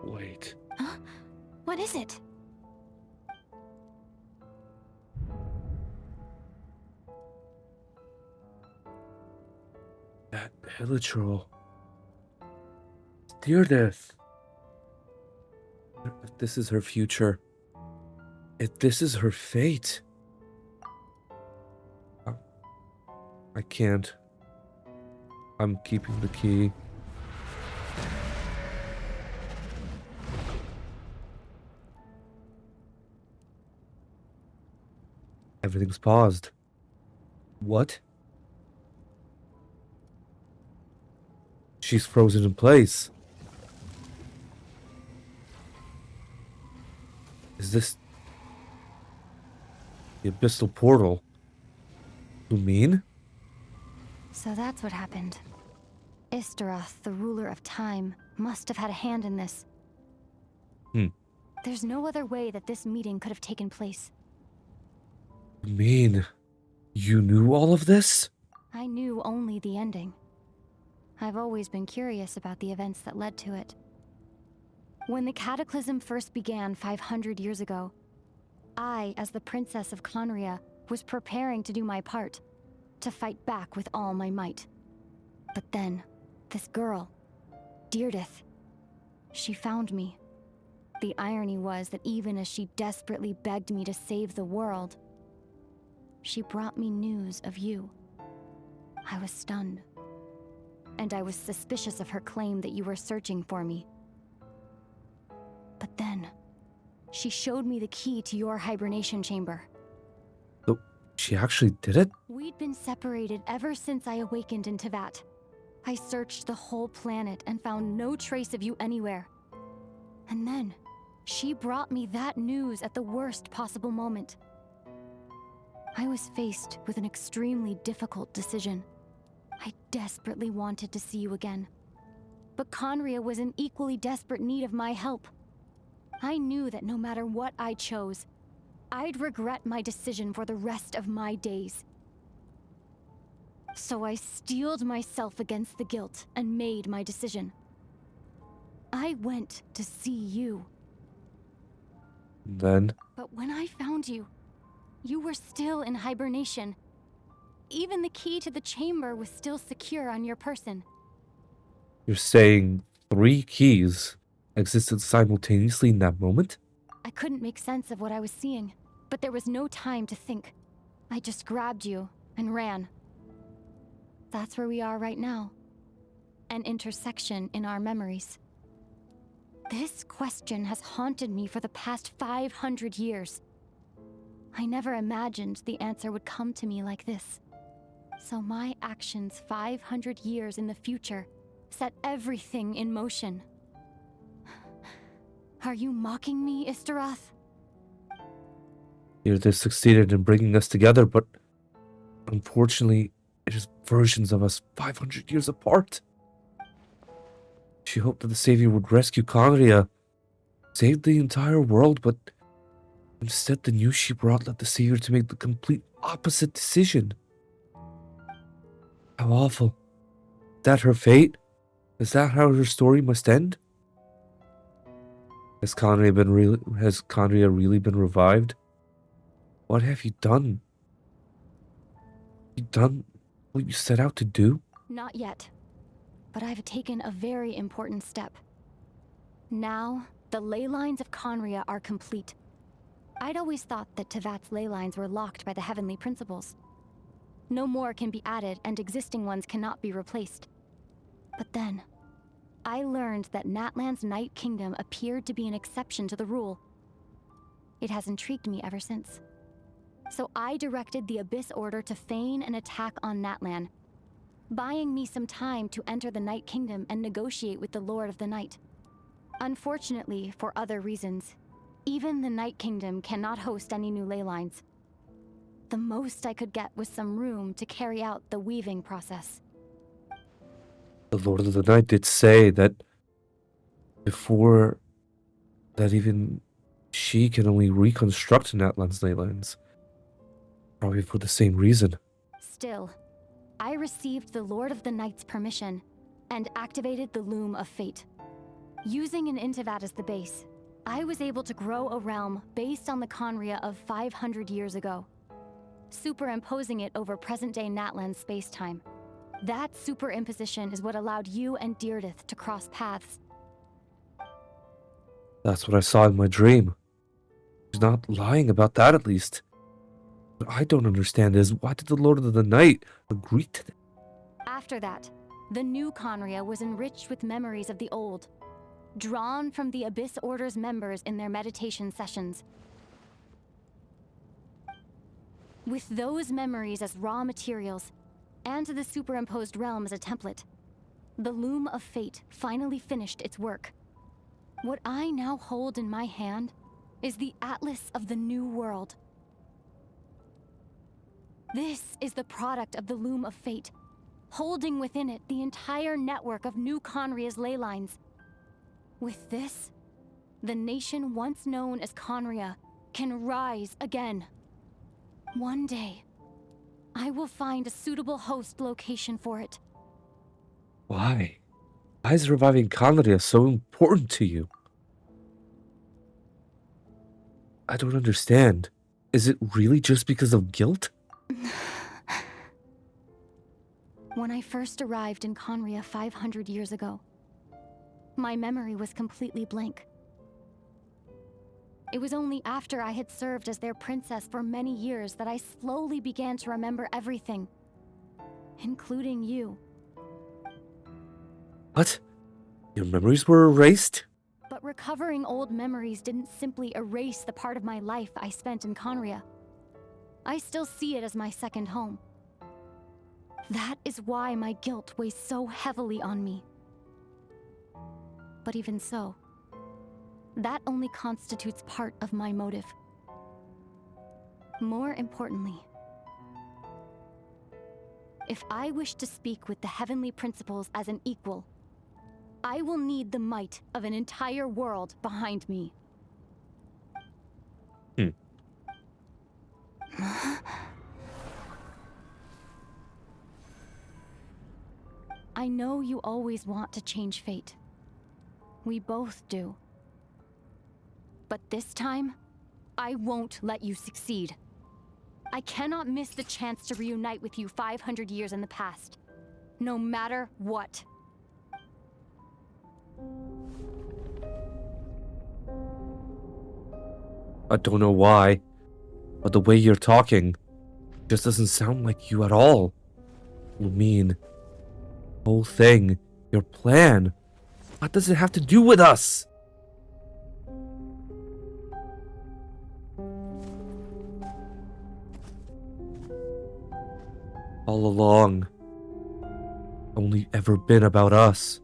Wait. Huh? What is it? That villager. Deirdre. If this is her future, if this is her fate, I can't. I'm keeping the key. Everything's paused. What? She's frozen in place. Is this the abyssal portal? You mean? So that's what happened. Istaroth, the ruler of time, must have had a hand in this. There's no other way that this meeting could have taken place. You mean you knew all of this? I knew only the ending. I've always been curious about the events that led to it. When the Cataclysm first began 500 years ago, I, as the Princess of Conria, was preparing to do my part, to fight back with all my might. But then, this girl, Deirdre, she found me. The irony was that even as she desperately begged me to save the world, she brought me news of you. I was stunned. and I was suspicious of her claim that you were searching for me. But then, she showed me the key to your hibernation chamber. So, she actually did it? We'd been separated ever since I awakened in Tevat. I searched the whole planet and found no trace of you anywhere. And then, she brought me that news at the worst possible moment. I was faced with an extremely difficult decision. I desperately wanted to see you again. But Conria was in equally desperate need of my help. I knew that no matter what I chose, I'd regret my decision for the rest of my days. So I steeled myself against the guilt and made my decision. I went to see you. Then? But when I found you, you were still in hibernation. Even the key to the chamber was still secure on your person. You're saying 3 keys existed simultaneously in that moment? I couldn't make sense of what I was seeing, but there was no time to think. I just grabbed you and ran. That's where we are right now. An intersection in our memories. This question has haunted me for the past 500 years. I never imagined the answer would come to me like this. So my actions 500 years in the future set everything in motion. Are you mocking me, Istaroth? They succeeded in bringing us together, but unfortunately, it is versions of us 500 years apart. She hoped that the Savior would rescue Conria, save the entire world, but instead the news she brought led the Savior to make the complete opposite decision. How awful. Is that her fate? Is that how her story must end? Has Conria really been revived? What have you done? You done what you set out to do? Not yet. But I've taken a very important step. Now, the ley lines of Conria are complete. I'd always thought that Tevat's ley lines were locked by the heavenly principles. No more can be added, and existing ones cannot be replaced. But then, I learned that Natlan's Night Kingdom appeared to be an exception to the rule. It has intrigued me ever since. So I directed the Abyss Order to feign an attack on Natlan, buying me some time to enter the Night Kingdom and negotiate with the Lord of the Night. Unfortunately, for other reasons, even the Night Kingdom cannot host any new ley lines. The most I could get was some room to carry out the weaving process. The Lord of the Night did say that before that even she can only reconstruct Natlan's ley lines. Probably for the same reason. Still, I received the Lord of the Night's permission and activated the Loom of Fate. Using an Intivat as the base, I was able to grow a realm based on the Conria of 500 years ago, superimposing it over present-day Natlan space-time. That superimposition is what allowed you and Deirdith to cross paths. That's what I saw in my dream. She's not lying about that, at least. What I don't understand is, why did the Lord of the Night agree to that? After that, the new Conria was enriched with memories of the old, drawn from the Abyss Order's members in their meditation sessions. With those memories as raw materials, and the superimposed realm as a template, the Loom of Fate finally finished its work. What I now hold in my hand is the Atlas of the New World. This is the product of the Loom of Fate, holding within it the entire network of New Conria's ley lines. With this, the nation once known as Conria can rise again. One day, I will find a suitable host location for it. Why? Why is reviving Conria so important to you? I don't understand. Is it really just because of guilt? When I first arrived in Conria 500 years ago, my memory was completely blank. It was only after I had served as their princess for many years that I slowly began to remember everything, including you. What? Your memories were erased? But recovering old memories didn't simply erase the part of my life I spent in Conria. I still see it as my second home. That is why my guilt weighs so heavily on me. But even so, that only constitutes part of my motive. More importantly, if I wish to speak with the heavenly principles as an equal, I will need the might of an entire world behind me. I know you always want to change fate. We both do. But this time, I won't let you succeed. I cannot miss the chance to reunite with you 500 years in the past. No matter what. I don't know why, but the way you're talking just doesn't sound like you at all. You mean, whole thing, your plan, what does it have to do with us? All along, only ever been about us.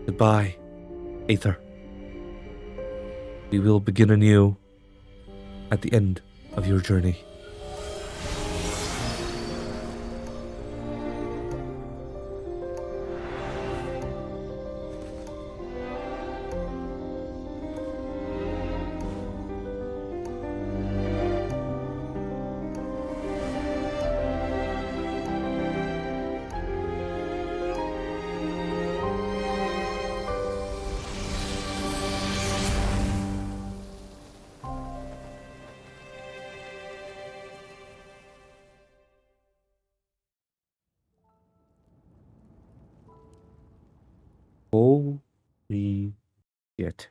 Goodbye, Aether. We will begin anew at the end of your journey. Holy shit.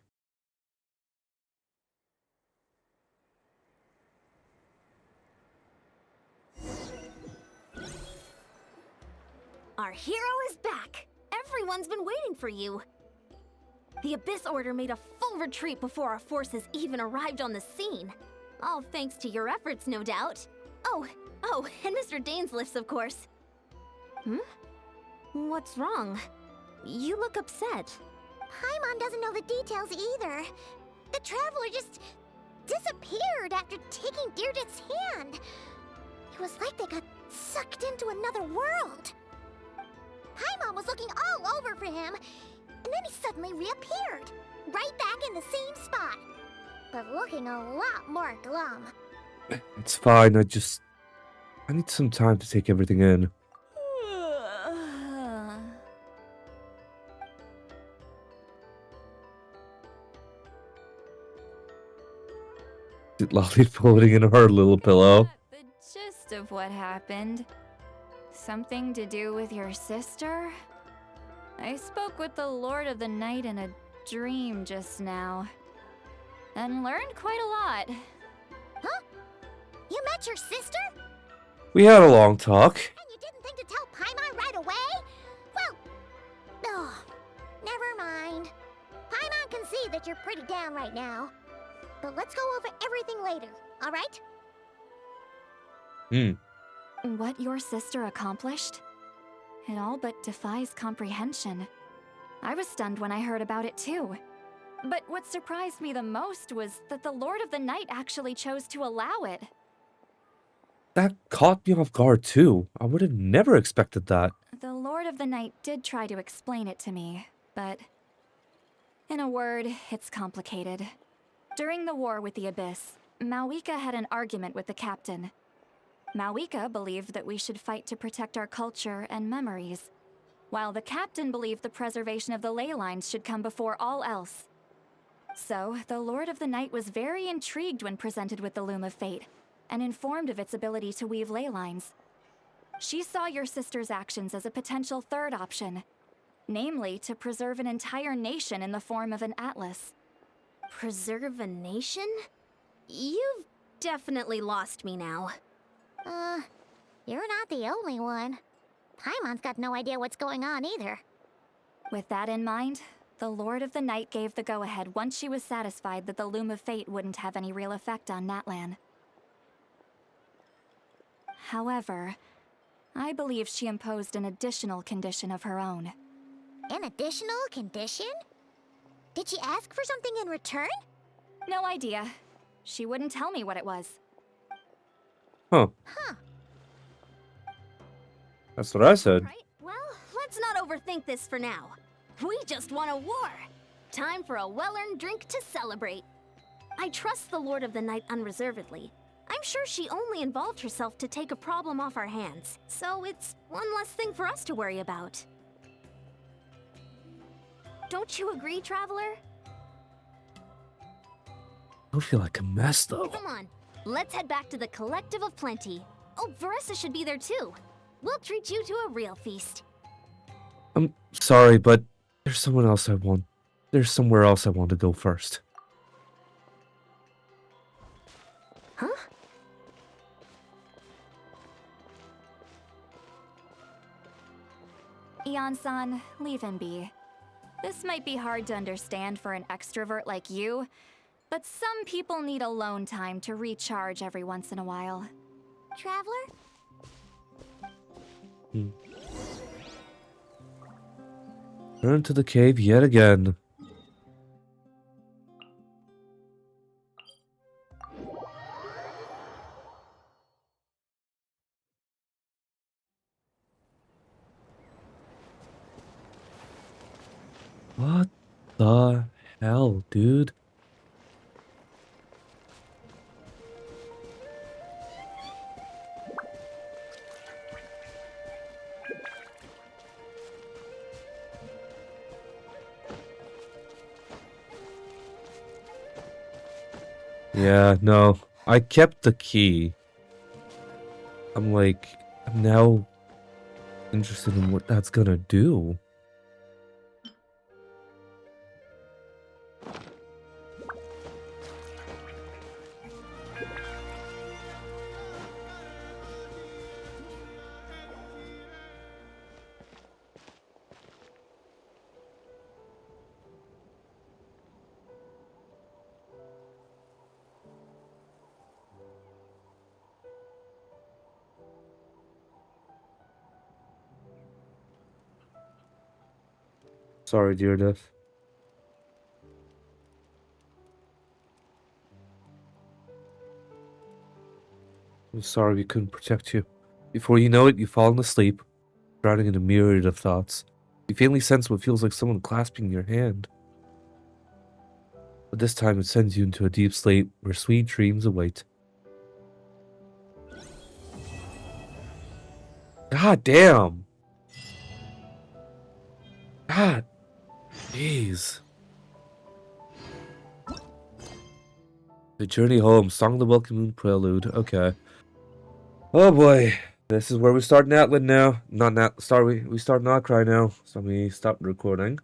Our hero is back! Everyone's been waiting for you! The Abyss Order made a full retreat before our forces even arrived on the scene. All thanks to your efforts, no doubt. Oh, and Mr. Dainsliff's, of course. What's wrong? You look upset. Paimon doesn't know the details either. The Traveler just disappeared after taking Deirdre's hand. It was like they got sucked into another world. Paimon was looking all over for him, and then he suddenly reappeared, right back in the same spot, but looking a lot more glum. It's fine, I need some time to take everything in. Lolly floating in her little pillow. The gist of what happened. Something to do with your sister? I spoke with the Lord of the Night in a dream just now, and learned quite a lot. Huh? You met your sister? We had a long talk. And you didn't think to tell Paimon right away? Well, never mind. Paimon can see that you're pretty down right now. But let's go over everything later, alright? What your sister accomplished? It all but defies comprehension. I was stunned when I heard about it too. But what surprised me the most was that the Lord of the Night actually chose to allow it. That caught me off guard too. I would have never expected that. The Lord of the Night did try to explain it to me, but in a word, it's complicated. During the war with the Abyss, Malwika had an argument with the captain. Malwika believed that we should fight to protect our culture and memories, while the captain believed the preservation of the ley lines should come before all else. So, the Lord of the Night was very intrigued when presented with the Loom of Fate, and informed of its ability to weave ley lines. She saw your sister's actions as a potential third option, namely to preserve an entire nation in the form of an atlas. Preserve a nation? You've definitely lost me now. You're not the only one. Paimon's got no idea what's going on either. With that in mind, the Lord of the Night gave the go-ahead once she was satisfied that the Loom of Fate wouldn't have any real effect on Natlan. However, I believe she imposed an additional condition of her own. An additional condition? Did she ask for something in return? No idea. She wouldn't tell me what it was. Huh. That's what I said. Right, well, let's not overthink this for now. We just won a war. Time for a well-earned drink to celebrate. I trust the Lord of the Night unreservedly. I'm sure she only involved herself to take a problem off our hands, so it's one less thing for us to worry about. Don't you agree, Traveler? I feel like a mess, though. Come on, let's head back to the Collective of Plenty. Oh, Varessa should be there too. We'll treat you to a real feast. I'm sorry, but there's someone else I want. There's somewhere else I want to go first. Huh? Ion-san, leave him be. This might be hard to understand for an extrovert like you, but some people need alone time to recharge every once in a while. Traveler? Return to the cave yet again. What the hell, dude? Yeah, no. I kept the key. I'm now interested in what that's gonna do. Sorry, dear Death. I'm sorry we couldn't protect you. Before you know it, you've fallen asleep, drowning in a myriad of thoughts. You faintly sense what feels like someone clasping your hand. But this time it sends you into a deep sleep where sweet dreams await. God damn! God! Jeez. The Journey Home, Song of the Welcome Moon Prelude. Okay. Oh boy. This is where we start Natlan now. Not Nat. Sorry, we start Notcry now. So let me stop recording.